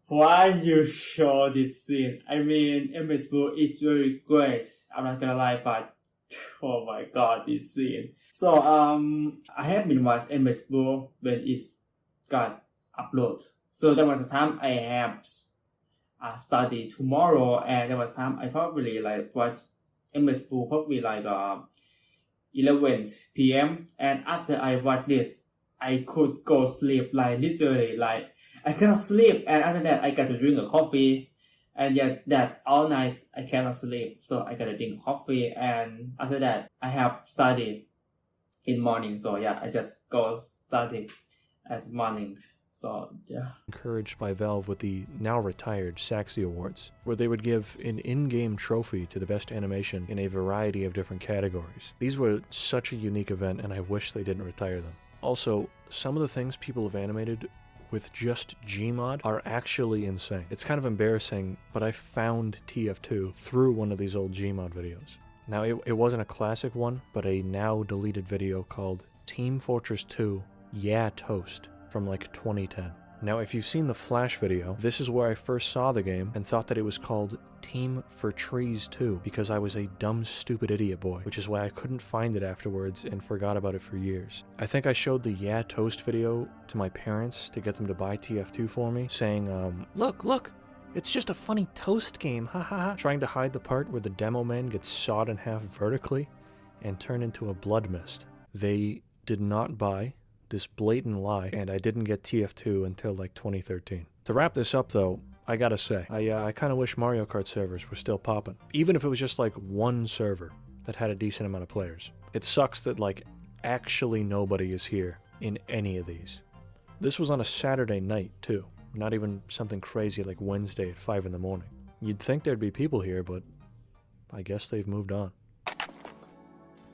[SPEAKER 1] Why you show this scene? I mean, MS Blue is very great. I'm not gonna lie, but oh my god, this scene. So, I have been watching MS Blue when it got uploaded. So that was the time I have study tomorrow, and there was time I probably like watch MS Blue probably like 11 p.m. and after I watch this, I could go sleep like literally like I cannot sleep, and after that I got to drink a coffee, and yet that all night I cannot sleep, so I gotta drink coffee, and after that I have study in morning. So yeah, I just go study at morning. So, yeah.
[SPEAKER 2] Encouraged by Valve with the now retired Saxy Awards, where they would give an in-game trophy to the best animation in a variety of different categories. These were such a unique event, and I wish they didn't retire them. Also, some of the things people have animated with just Gmod are actually insane. It's kind of embarrassing, but I found TF2 through one of these old Gmod videos. Now, it wasn't a classic one, but a now deleted video called Team Fortress 2 Yeah Toast from like 2010. Now, if you've seen the Flash video, this is where I first saw the game and thought that it was called Team for Trees 2 because I was a dumb, stupid idiot boy, which is why I couldn't find it afterwards and forgot about it for years. I think I showed the Yeah Toast video to my parents to get them to buy TF2 for me, saying, look, it's just a funny toast game, ha ha ha, trying to hide the part where the demo man gets sawed in half vertically and turned into a blood mist. They did not buy this blatant lie, and I didn't get TF2 until like 2013. To wrap this up though, I gotta say, I kind of wish Mario Kart servers were still popping. Even if it was just like one server that had a decent amount of players. It sucks that like actually nobody is here in any of these. This was on a Saturday night too, not even something crazy like Wednesday at 5 in the morning. You'd think there'd be people here, but I guess they've moved on.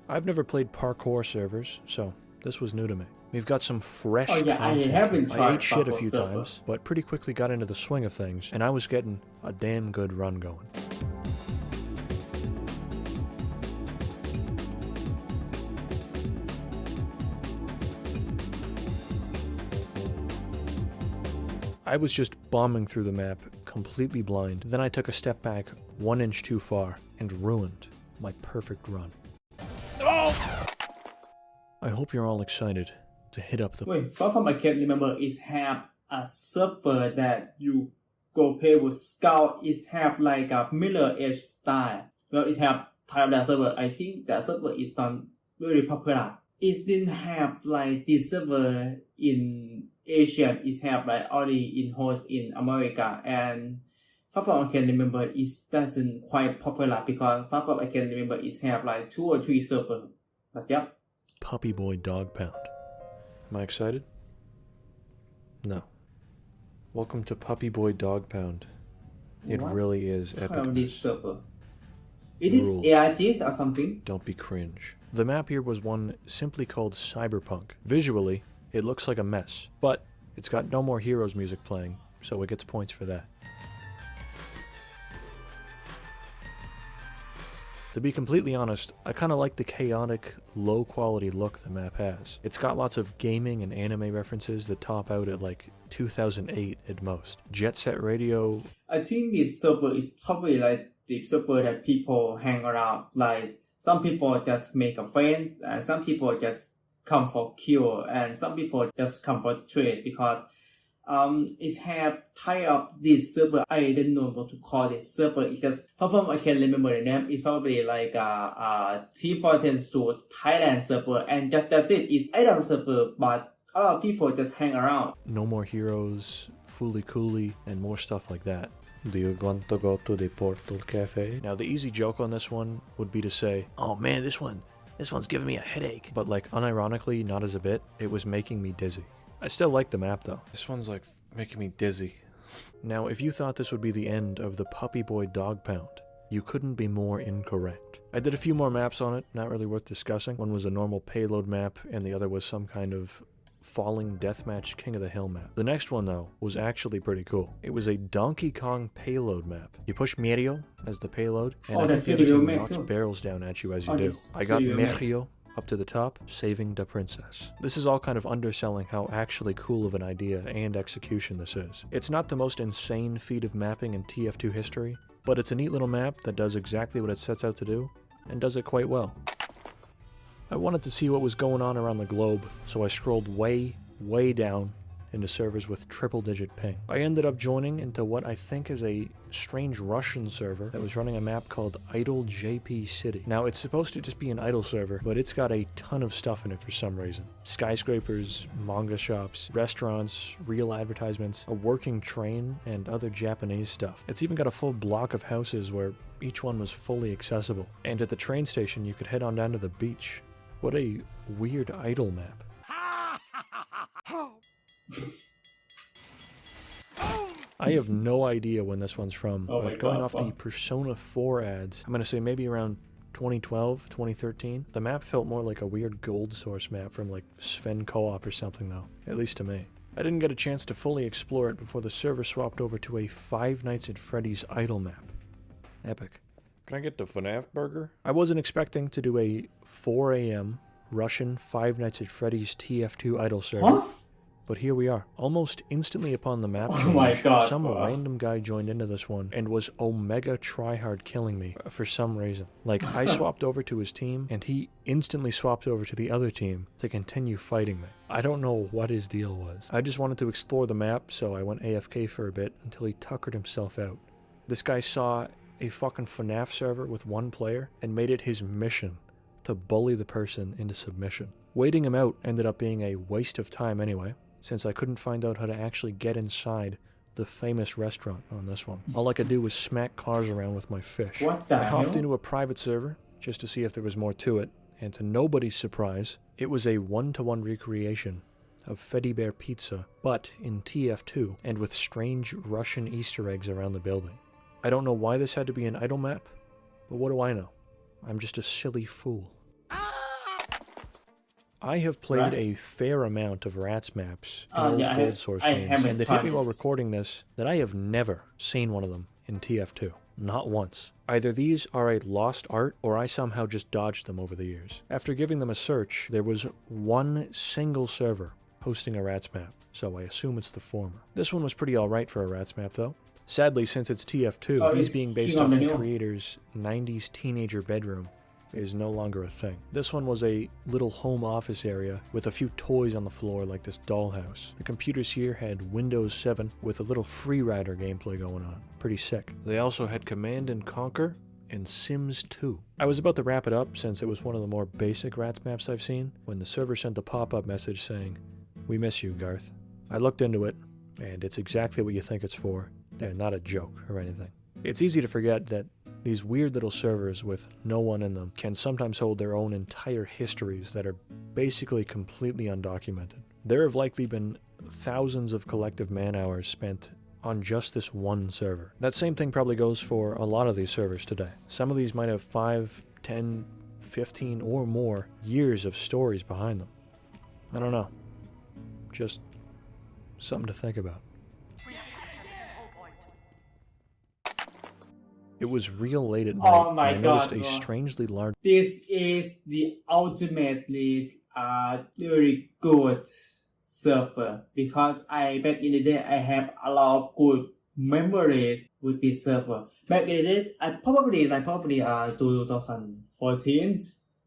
[SPEAKER 2] I've never played parkour servers, so this was new to me. We've got some fresh
[SPEAKER 1] Oh yeah, I
[SPEAKER 2] content.
[SPEAKER 1] haven't
[SPEAKER 2] I
[SPEAKER 1] tried
[SPEAKER 2] ate shit a
[SPEAKER 1] Bubble
[SPEAKER 2] few
[SPEAKER 1] Server.
[SPEAKER 2] times, but pretty quickly got into the swing of things, and I was getting a damn good run going. I was just bombing through the map, completely blind. Then I took a step back 1 inch too far and ruined my perfect run.
[SPEAKER 3] Oh!
[SPEAKER 2] I hope you're all excited to hit up the
[SPEAKER 1] Wait, far from I can remember, is have a server that you go play with Scout. It have like a mirror edge style. Well, it have type of that server. I think that server is not very popular. It didn't have like this server in Asia. It have like only in host in America, and far from I can remember, it doesn't quite popular because far from I can remember, it have like 2 or 3 servers. But yep.
[SPEAKER 2] Puppy Boy Dog Pound. Am I excited? No. Welcome to Puppy Boy Dog Pound. It
[SPEAKER 1] What
[SPEAKER 2] really is
[SPEAKER 1] kind of this
[SPEAKER 2] epic.
[SPEAKER 1] server? It is
[SPEAKER 2] Rules.
[SPEAKER 1] ARG or something?
[SPEAKER 2] Don't be cringe. The map here was one simply called Cyberpunk. Visually, it looks like a mess, but it's got No More Heroes music playing, so it gets points for that. To be completely honest, I kinda like the chaotic, low-quality look the map has. It's got lots of gaming and anime references that top out at like 2008 at most. Jet Set Radio.
[SPEAKER 1] I think this server is probably like the server that people hang around. Like some people just make a friend, and some people just come for kill, and some people just come for trade because it have type of this server. I don't know what to call this server. It's just from I can remember the name. It's probably like a T4 Thailand server, and just that's it. It's idol server, but a lot of people just hang around.
[SPEAKER 2] No More Heroes, Fooly Cooly, and more stuff like that. Do you want to go to the Portal Cafe? Now the easy joke on this one would be to say, oh man, this one's giving me a headache. But like unironically, not as a bit, it was making me dizzy. I still like the map though. This one's like making me dizzy. Now if you thought this would be the end of the Puppy Boy Dog Pound, you couldn't be more incorrect. I did a few more maps on it, not really worth discussing. One was a normal payload map, and the other was some kind of falling deathmatch King of the Hill map. The next one though was actually pretty cool. It was a Donkey Kong payload map. You push Mario as the payload, and I think the other team knocks barrels down at you as you do. I got Mario up to the top, saving the princess. This is all kind of underselling how actually cool of an idea and execution this is. It's not the most insane feat of mapping in TF2 history, but it's a neat little map that does exactly what it sets out to do, and does it quite well. I wanted to see what was going on around the globe, so I scrolled way down into servers with triple-digit ping. I ended up joining into what I think is a strange Russian server that was running a map called Idle JP City. Now, it's supposed to just be an idle server, but it's got a ton of stuff in it for some reason. Skyscrapers, manga shops, restaurants, real advertisements, a working train, and other Japanese stuff. It's even got a full block of houses where each one was fully accessible. And at the train station, you could head on down to the beach. What a weird idle map. I have no idea when this one's from, but going off the Persona 4 ads, I'm going to say maybe around 2012, 2013. The map felt more like a weird gold source map from like Sven Co-op or something though, at least to me. I didn't get a chance to fully explore it before the server swapped over to a Five Nights at Freddy's idle map. Epic. Can I get the FNAF burger? I wasn't expecting to do a 4 a.m. Russian Five Nights at Freddy's TF2 idle server.
[SPEAKER 1] Huh?
[SPEAKER 2] But here we are. Almost instantly upon the map change,
[SPEAKER 1] Oh my god.
[SPEAKER 2] some random guy joined into this one and was omega tryhard killing me for some reason. Like, I swapped over to his team, and he instantly swapped over to the other team to continue fighting me. I don't know what his deal was. I just wanted to explore the map, so I went AFK for a bit until he tuckered himself out. This guy saw a fucking FNAF server with one player and made it his mission to bully the person into submission. Waiting him out ended up being a waste of time anyway, since I couldn't find out how to actually get inside the famous restaurant on this one. All I could do was smack cars around with my fish.
[SPEAKER 1] What the
[SPEAKER 2] I hopped
[SPEAKER 1] hell?
[SPEAKER 2] into a private server just to see if there was more to it, and to nobody's surprise, it was a one-to-one recreation of Freddy Bear Pizza, but in TF2, and with strange Russian Easter eggs around the building. I don't know why this had to be an idle map, but what do I know? I'm just a silly fool. I have played
[SPEAKER 1] Right.
[SPEAKER 2] a fair amount of Rats maps in
[SPEAKER 1] Oh,
[SPEAKER 2] old
[SPEAKER 1] yeah,
[SPEAKER 2] Gold Source
[SPEAKER 1] I
[SPEAKER 2] games,
[SPEAKER 1] haven't
[SPEAKER 2] and it hit me
[SPEAKER 1] tried
[SPEAKER 2] while
[SPEAKER 1] this.
[SPEAKER 2] recording this that I have never seen one of them in TF2. Not once. Either these are a lost art, or I somehow just dodged them over the years. After giving them a search, there was one single server hosting a Rats map, so I assume it's the former. This one was pretty alright for a Rats map, though. Sadly, since it's TF2,
[SPEAKER 1] Oh,
[SPEAKER 2] these
[SPEAKER 1] it's
[SPEAKER 2] being based
[SPEAKER 1] King of
[SPEAKER 2] off
[SPEAKER 1] the
[SPEAKER 2] the
[SPEAKER 1] Hill.
[SPEAKER 2] creator's 90s teenager bedroom is no longer a thing. This one was a little home office area with a few toys on the floor like this dollhouse. The computers here had Windows 7 with a little Freerider gameplay going on. Pretty sick. They also had Command and Conquer and Sims 2. I was about to wrap it up since it was one of the more basic Rats maps I've seen when the server sent a pop-up message saying, "We miss you, Garth." I looked into it, and it's exactly what you think it's for. They're not a joke or anything. It's easy to forget that these weird little servers with no one in them can sometimes hold their own entire histories that are basically completely undocumented. There have likely been thousands of collective man-hours spent on just this one server. That same thing probably goes for a lot of these servers today. Some of these might have 5, 10, 15 or more years of stories behind them. I don't know. Just something to think about. It was real late at night,
[SPEAKER 1] Oh my
[SPEAKER 2] and I noticed
[SPEAKER 1] God,
[SPEAKER 2] a
[SPEAKER 1] bro.
[SPEAKER 2] strangely large
[SPEAKER 1] This is the ultimately very good server because back in the day I have a lot of good memories with this server. Back in the day, I probably 2014.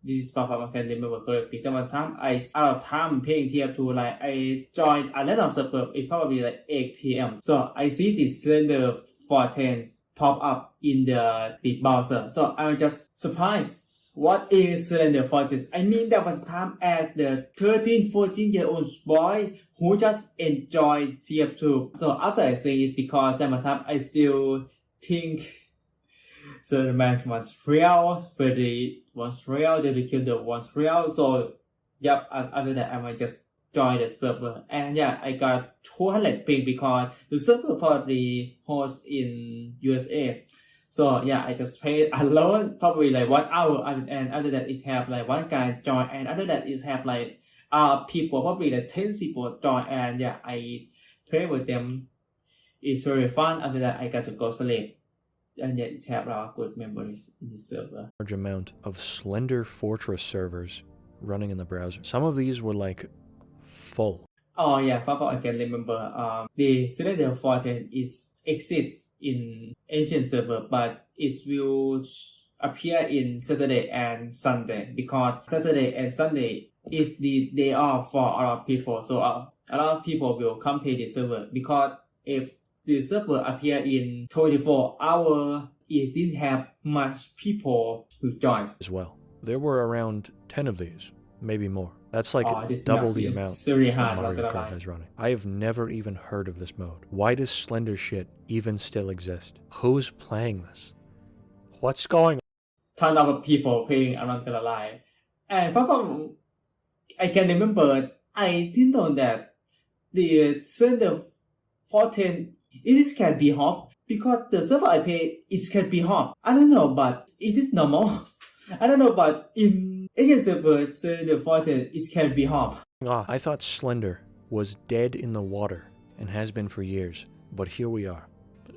[SPEAKER 1] This is if I can remember correctly. There was time I out of time playing TF2, like I joined a random server. It's probably like 8 p.m. So I see this Slender 410 pop up in the browser. So I'm just surprised. What is Slender 410? I mean, that was time as the 13, 14-year-old boy who just enjoyed TF2. So after I see it, because that was time I still think so the match was real, the killer was real. So, yep, after that, I might just join the server. And yeah, I got 200 ping because the server probably hosts in USA. So, yeah, I just played alone, probably like 1 hour. And after that, it have like one guy join. And after that, it have like people, probably like 10 people join. And yeah, I play with them. It's very fun. After that, I got to go sleep. And yet it have a lot of good memories in the server.
[SPEAKER 2] large amount of Slender Fortress servers running in the browser. Some of these were like full.
[SPEAKER 1] Oh yeah, I can remember. The Slender Fortress exists in ancient server, but it will appear in Saturday and Sunday because Saturday and Sunday is the day off for a lot of people. So a lot of people will come play the server because if the server appear in 24 hours, it didn't have much people who joined.
[SPEAKER 2] As well. There were around 10 of these, maybe more. That's like
[SPEAKER 1] This
[SPEAKER 2] double
[SPEAKER 1] map
[SPEAKER 2] the
[SPEAKER 1] is
[SPEAKER 2] amount
[SPEAKER 1] very
[SPEAKER 2] that
[SPEAKER 1] hard,
[SPEAKER 2] Mario
[SPEAKER 1] not
[SPEAKER 2] Kart
[SPEAKER 1] gonna lie.
[SPEAKER 2] has running. I have never even heard of this mode. Why does Slender shit even still exist? Who's playing this? What's going on?
[SPEAKER 1] Ton of people playing, I'm not gonna lie. And from I can remember, I didn't know that the Slender 410 it can be hot because the server I play it can be hot. I don't know, but is it normal? I don't know, but in Asian server, Slender 410 it can be hot.
[SPEAKER 2] I thought Slender was dead in the water and has been for years, but here we are.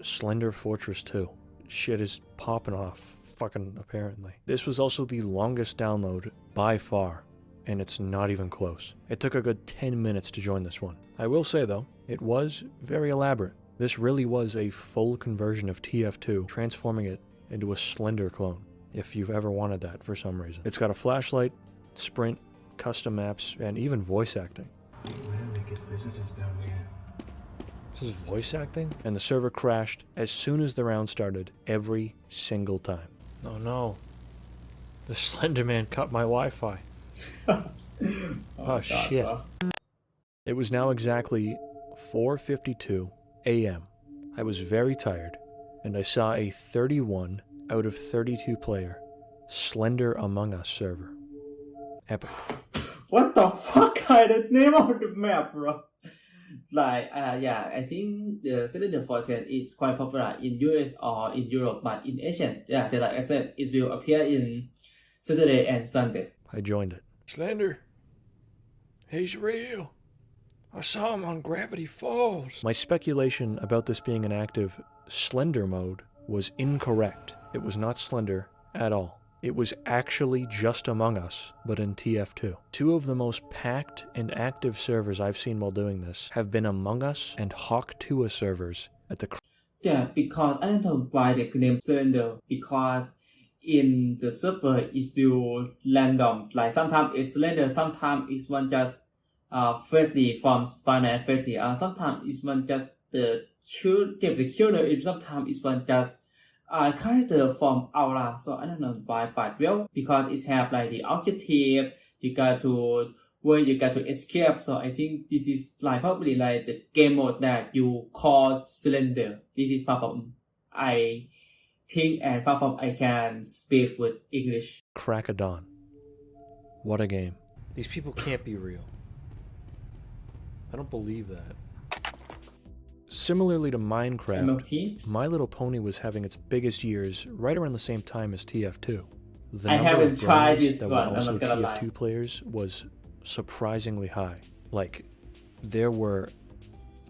[SPEAKER 2] Slender Fortress 2. Shit is popping off, fucking apparently. This was also the longest download by far, and it's not even close. It took a good 10 minutes to join this one. I will say though, it was very elaborate. This really was a full conversion of TF2, transforming it into a Slender clone, if you've ever wanted that for some reason. It's got a flashlight, sprint, custom maps, and even voice acting.
[SPEAKER 7] Well, we get visitors down here.
[SPEAKER 2] This is voice acting? And the server crashed as soon as the round started, every single time. Oh no. The Slender Man cut my Wi-Fi. Oh shit.
[SPEAKER 1] bro.
[SPEAKER 2] It was now exactly 4:52 a.m. I was very tired, and I saw a 31 out of 32 player Slender Among Us server. Epic.
[SPEAKER 1] What the fuck kind of name of the map, bro? Like, yeah, I think the Slender 410 is quite popular in US or in Europe, but in Asian, yeah, like I said, it will appear in Saturday and Sunday.
[SPEAKER 2] I joined it. Slender, He's real. I saw him on Gravity Falls. My speculation about this being an active Slender mode was incorrect. It was not Slender at all. It was actually just Among Us, but in TF2. Two of the most packed and active servers I've seen while doing this have been Among Us and Hawk Tuah servers at the
[SPEAKER 1] Yeah, because I don't know why they name cylinder, because in the server it will random. Like sometimes it's cylinder, sometimes it's one just Freddy from Final Freddy, sometimes it's one just the killer, and sometimes it's one just character from Aura. So I don't know why, but well, because it have like the objective, you got to where you got to escape. So I think this is like probably like the game mode that you call cylinder. This is far from I think and far from I can speak with English.
[SPEAKER 2] Crack of Dawn. What a game. These people can't be real. I don't believe that. Similarly to Minecraft,
[SPEAKER 1] MLP?
[SPEAKER 2] My Little Pony was having its biggest years right around the same time as TF2. The
[SPEAKER 1] I
[SPEAKER 2] number
[SPEAKER 1] haven't
[SPEAKER 2] of
[SPEAKER 1] tried
[SPEAKER 2] bronies
[SPEAKER 1] this
[SPEAKER 2] that
[SPEAKER 1] one,
[SPEAKER 2] were
[SPEAKER 1] I'm
[SPEAKER 2] also
[SPEAKER 1] not gonna
[SPEAKER 2] TF2
[SPEAKER 1] lie.
[SPEAKER 2] players was surprisingly high. Like, there were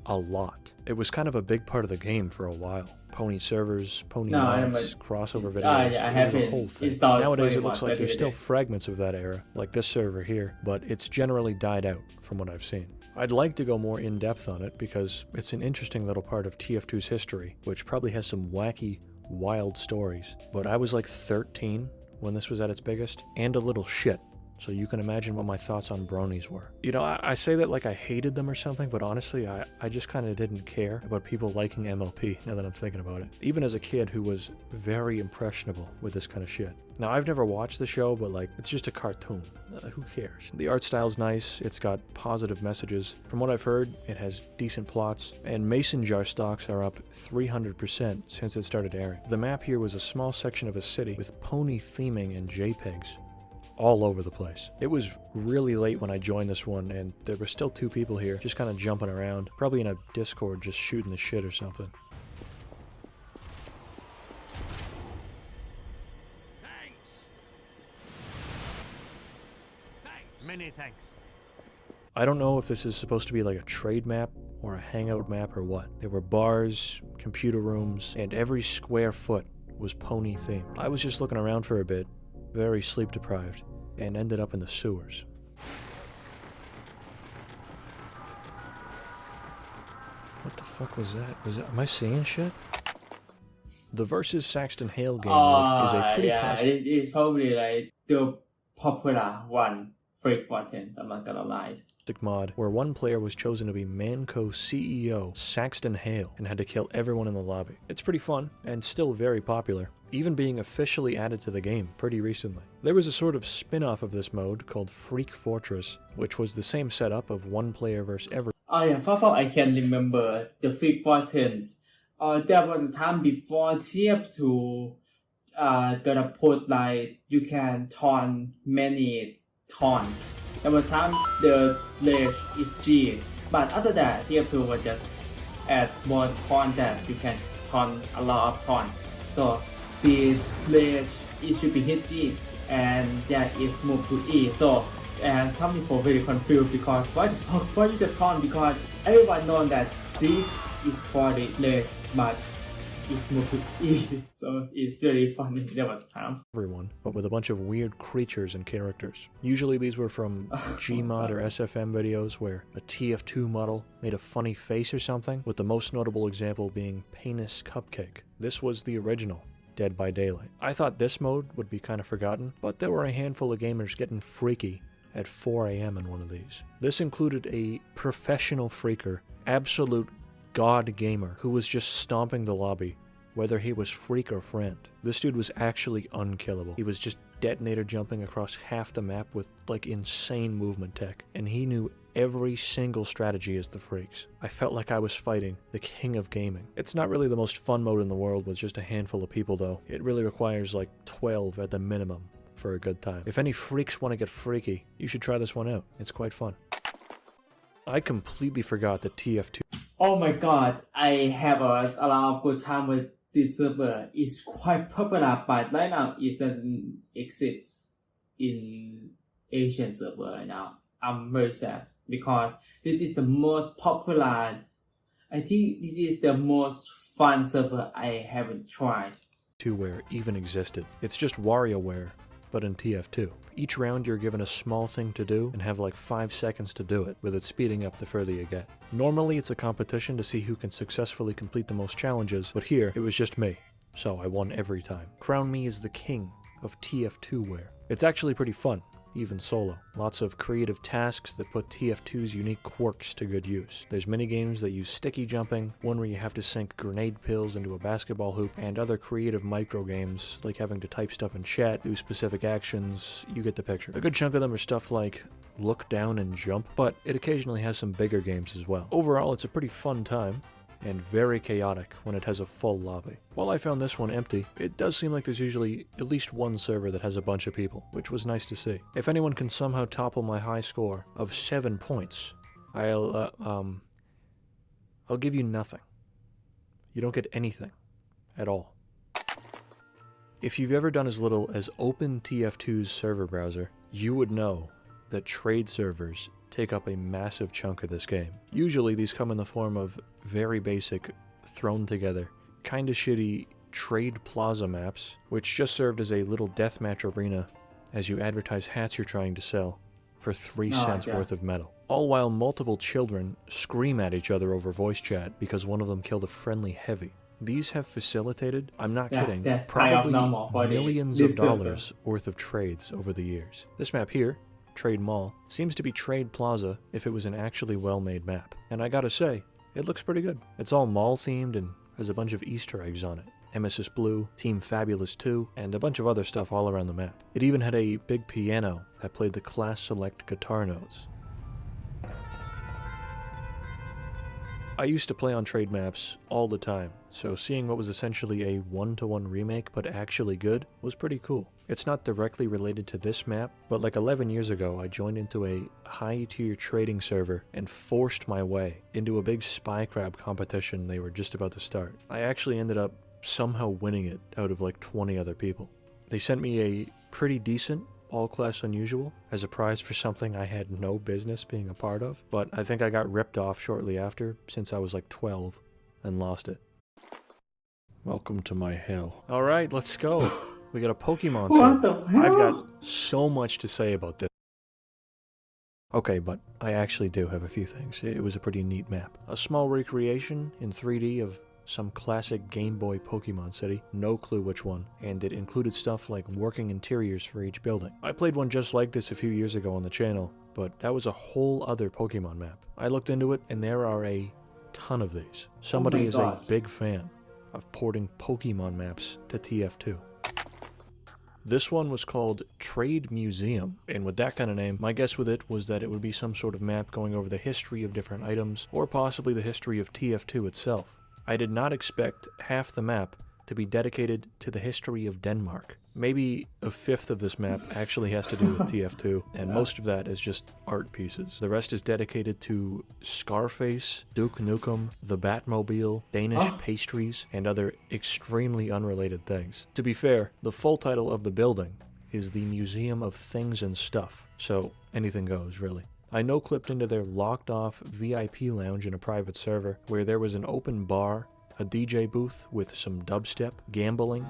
[SPEAKER 2] a lot. It was kind of a big part of the game for a while. Pony servers, pony
[SPEAKER 1] No, I
[SPEAKER 2] mods,
[SPEAKER 1] haven't-
[SPEAKER 2] crossover videos.
[SPEAKER 1] yeah, I
[SPEAKER 2] it was a
[SPEAKER 1] haven't
[SPEAKER 2] whole thing.
[SPEAKER 1] installed
[SPEAKER 2] Nowadays it
[SPEAKER 1] 21
[SPEAKER 2] looks like
[SPEAKER 1] back in
[SPEAKER 2] there's
[SPEAKER 1] the
[SPEAKER 2] still
[SPEAKER 1] day.
[SPEAKER 2] fragments of that era, like this server here, but it's generally died out from what I've seen. I'd like to go more in-depth on it because it's an interesting little part of TF2's history, which probably has some wacky, wild stories. But I was like 13 when this was at its biggest, and a little shit. So you can imagine what my thoughts on bronies were. You know, I say that like I hated them or something, but honestly, I just kind of didn't care about people liking MLP now that I'm thinking about it. Even as a kid who was very impressionable with this kind of shit. Now, I've never watched the show, but like, it's just a cartoon. Who cares? The art style's nice, it's got positive messages. From what I've heard, it has decent plots, and mason jar stocks are up 300% since it started airing. The map here was a small section of a city with pony theming and JPEGs all over the place. It was really late when I joined this one, and there were still two people here just kind of jumping around, probably in a Discord just shooting the shit or something.
[SPEAKER 3] Thanks.
[SPEAKER 6] Many thanks.
[SPEAKER 2] I don't know if this is supposed to be like a trade map or a hangout map or what. There were bars, computer rooms, and every square foot was pony themed. I was just looking around for a bit, very sleep deprived, and ended up in the sewers. What the fuck was that? Am I seeing shit? The Versus Saxton Hale game mode is a pretty
[SPEAKER 1] yeah,
[SPEAKER 2] classic
[SPEAKER 1] it is probably like the popular one. Freak content, I'm not gonna lie.
[SPEAKER 2] mod where one player was chosen to be Manco CEO Saxton Hale and had to kill everyone in the lobby. It's pretty fun and still very popular, even being officially added to the game pretty recently. There was a sort of spin-off of this mode called Freak Fortress, which was the same setup of one player versus every.
[SPEAKER 1] Oh yeah, far I can remember the Freak Fortunes. There was a time before TF2 gonna put like you can turn many tons. There was time the range is G, but after that TF2 will just add more tons that you can turn a lot of tons. So the range it should be hit G, and that is moved to E. So and some people very confused because why you just turn, because everyone knows that G is for the range, but it's moved to E. So it's really funny. There was time.
[SPEAKER 2] Everyone, but with a bunch of weird creatures and characters. Usually these were from Gmod or SFM videos where a TF2 model made a funny face or something, with the most notable example being Penis Cupcake. This was the original Dead by Daylight. I thought this mode would be kind of forgotten, but there were a handful of gamers getting freaky at 4 AM in one of these. This included a professional freaker, absolute god gamer, who was just stomping the lobby, whether he was freak or friend. This dude was actually unkillable. He was just detonator jumping across half the map with like insane movement tech, and he knew every single strategy as the freaks. I felt like I was fighting the king of gaming. It's not really the most fun mode in the world with just a handful of people though. It really requires like 12 at the minimum for a good time. If any freaks want to get freaky, you should try this one out. It's quite fun. I completely forgot that TF2.
[SPEAKER 1] Oh my god, I have a lot of good time with this server. It's quite popular, but right now it doesn't exist in Asian server right now. I'm very sad because this is the most popular. I think this is the most fun server I haven't tried.
[SPEAKER 2] TF2ware even existed. It's just WarioWare, but in TF2. Each round you're given a small thing to do and have like 5 seconds to do it, with it speeding up the further you get. Normally it's a competition to see who can successfully complete the most challenges, but here it was just me, so I won every time. Crown me as the king of TF2ware. It's actually pretty fun, even solo. Lots of creative tasks that put TF2's unique quirks to good use. There's minigames that use sticky jumping, one where you have to sink grenade pills into a basketball hoop, and other creative micro games, like having to type stuff in chat, do specific actions, you get the picture. A good chunk of them are stuff like look down and jump, but it occasionally has some bigger games as well. Overall, it's a pretty fun time, and very chaotic when it has a full lobby. While I found this one empty, it does seem like there's usually at least one server that has a bunch of people, which was nice to see. If anyone can somehow topple my high score of 7 points, I'll give you nothing. You don't get anything at all. If you've ever done as little as open TF2's server browser, you would know that trade servers take up a massive chunk of this game. Usually these come in the form of very basic, thrown together, kinda shitty trade plaza maps, which just served as a little deathmatch arena as you advertise hats you're trying to sell for 3 cents worth of metal. All while multiple children scream at each other over voice chat because one of them killed a friendly heavy. These have facilitated, I'm not kidding, probably millions of dollars worth of trades over the years. This map here, Trade Mall, seems to be Trade Plaza if it was an actually well-made map. And I gotta say, it looks pretty good. It's all mall themed and has a bunch of Easter eggs on it. Nemesis Blue, Team Fabulous 2, and a bunch of other stuff all around the map. It even had a big piano that played the class select guitar notes. I used to play on trade maps all the time, so seeing what was essentially a one-to-one remake but actually good was pretty cool. It's not directly related to this map, but like 11 years ago I joined into a high-tier trading server and forced my way into a big spy crab competition they were just about to start. I actually ended up somehow winning it out of like 20 other people. They sent me a pretty decent all-class unusual as a prize for something I had no business being a part of, but I think I got ripped off shortly after, since I was like 12, and lost it. Welcome to my hell. Alright, let's go. We got a Pokemon set.
[SPEAKER 1] What the hell?
[SPEAKER 2] I've got so much to say about this. Okay, but I actually do have a few things. It was a pretty neat map. A small recreation in 3D of some classic Game Boy Pokemon city, no clue which one, and it included stuff like working interiors for each building. I played one just like this a few years ago on the channel, but that was a whole other Pokemon map. I looked into it, and there are a ton of these. Somebody is a big fan of porting Pokemon maps to TF2. This one was called Trade Museum, and with that kind of name, my guess with it was that it would be some sort of map going over the history of different items, or possibly the history of TF2 itself. I did not expect half the map to be dedicated to the history of Denmark. Maybe a fifth of this map actually has to do with TF2, and most of that is just art pieces. The rest is dedicated to Scarface, Duke Nukem, the Batmobile, Danish pastries, and other extremely unrelated things. To be fair, the full title of the building is the Museum of Things and Stuff, so anything goes, really. I no-clipped into their locked-off VIP lounge in a private server, where there was an open bar, a DJ booth with some dubstep, gambling,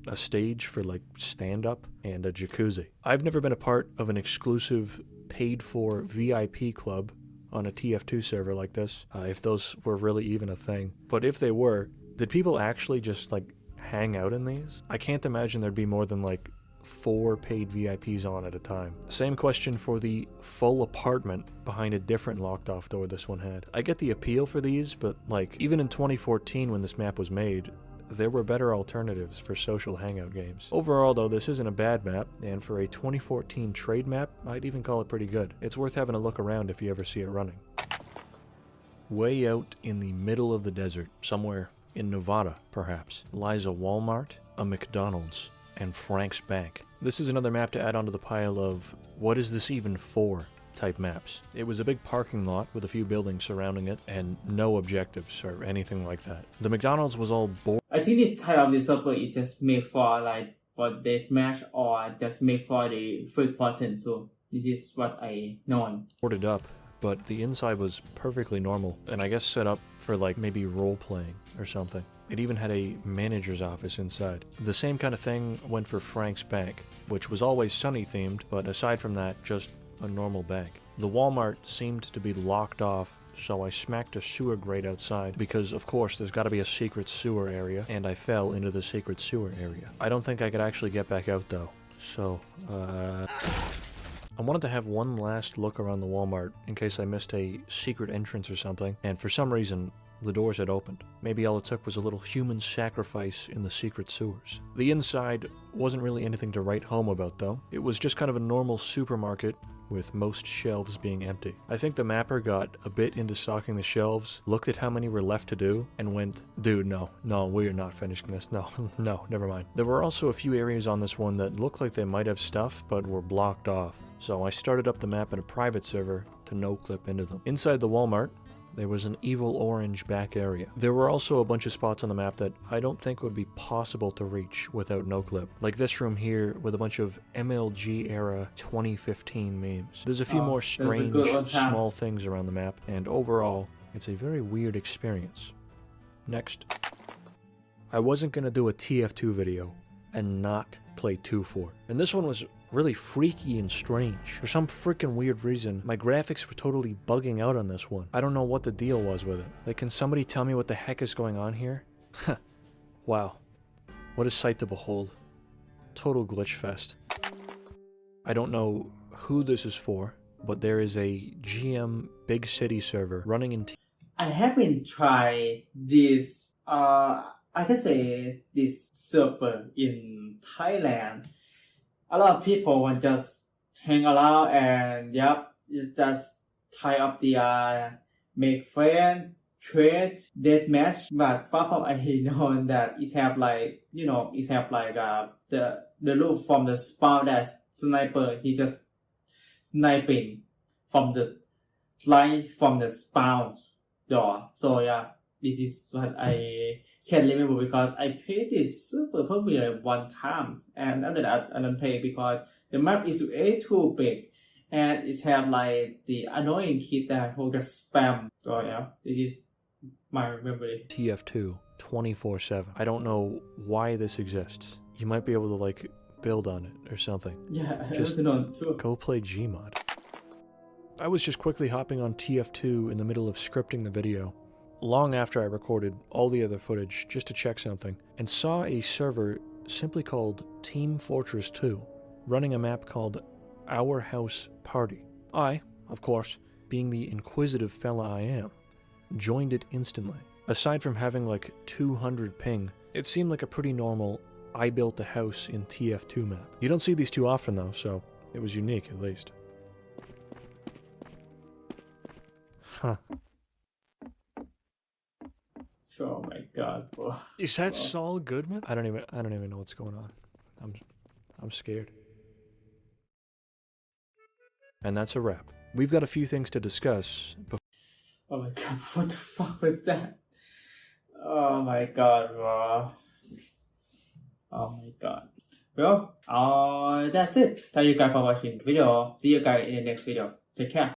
[SPEAKER 2] a stage for like stand-up, and a jacuzzi. I've never been a part of an exclusive, paid-for VIP club on a TF2 server like this, if those were really even a thing. But if they were, did people actually just like hang out in these? I can't imagine there'd be more than like 4 paid VIPs on at a time. Same question for the full apartment behind a different locked off door this one had. I get the appeal for these, but like even in 2014 when this map was made, there were better alternatives for social hangout games. Overall though, this isn't a bad map, and for a 2014 trade map, I'd even call it pretty good. It's worth having a look around if you ever see it running. Way out in the middle of the desert, somewhere in Nevada, perhaps, lies a Walmart, a McDonald's, and Frank's Bank. This is another map to add onto the pile of, what is this even for? type maps. It was a big parking lot with a few buildings surrounding it and no objectives or anything like that. The McDonald's was all boarded
[SPEAKER 1] I think this type of the server is just made for like for deathmatch or just made for the freak fortune. So this is what I know.
[SPEAKER 2] up, but the inside was perfectly normal and I guess set up for like maybe role playing or something. It even had a manager's office inside. The same kind of thing went for Frank's Bank, which was always Sunny themed, but aside from that, just a normal bank. The Walmart seemed to be locked off, so I smacked a sewer grate outside because of course there's gotta be a secret sewer area, and I fell into the secret sewer area. I don't think I could actually get back out though, so I wanted to have one last look around the Walmart in case I missed a secret entrance or something, and for some reason the doors had opened. Maybe all it took was a little human sacrifice in the secret sewers. The inside wasn't really anything to write home about though. It was just kind of a normal supermarket with most shelves being empty. I think the mapper got a bit into stocking the shelves, looked at how many were left to do, and went, dude, no, we are not finishing this, no, never mind. There were also a few areas on this one that looked like they might have stuff, but were blocked off. So I started up the map in a private server to no-clip into them. Inside the Walmart, there was an evil orange back area. There were also a bunch of spots on the map that I don't think would be possible to reach without no-clip. Like this room here with a bunch of MLG era 2015 memes. There's a few more strange, small things around the map, and overall, it's a very weird experience. Next. I wasn't gonna do a TF2 video and not play 2-4. And this one was really freaky and strange. For some freaking weird reason, my graphics were totally bugging out on this one. I don't know what the deal was with it. Like, can somebody tell me what the heck is going on here? Wow. What a sight to behold. Total glitch fest. I don't know who this is for, but there is a GM Big City server running in
[SPEAKER 1] I haven't tried this, I can say this server in Thailand. A lot of people want just hang around and just tie up the make friend, trade, deathmatch. But far from I know that it have like it have like the look from the spawn that sniper. He just sniping from the line from the spawn door. So yeah, this is what I can remember because I played this super probably like one time, and after that I don't play because the map is way too big and it have like the annoying kid that who just spam. So yeah, this is my memory.
[SPEAKER 2] TF2 24/7. I don't know why this exists. You might be able to like build on it or something.
[SPEAKER 1] Yeah,
[SPEAKER 2] Just
[SPEAKER 1] I don't know too.
[SPEAKER 2] go play Gmod. I was just quickly hopping on TF2 in the middle of scripting the video, long after I recorded all the other footage just to check something, and saw a server simply called Team Fortress 2, running a map called Our House Party. I, of course, being the inquisitive fella I am, joined it instantly. Aside from having like 200 ping, it seemed like a pretty normal I built a house in TF2 map. You don't see these too often though, so it was unique at least. Huh.
[SPEAKER 1] Oh my god, bro.
[SPEAKER 2] Is that Saul Goodman? I don't even know what's going on. I'm scared. And that's a wrap. We've got a few things to discuss.
[SPEAKER 1] Oh my god, what the fuck was that? Oh my god, bro. Oh my god. Well, that's it. Thank you guys for watching the video. See you guys in the next video. Take care.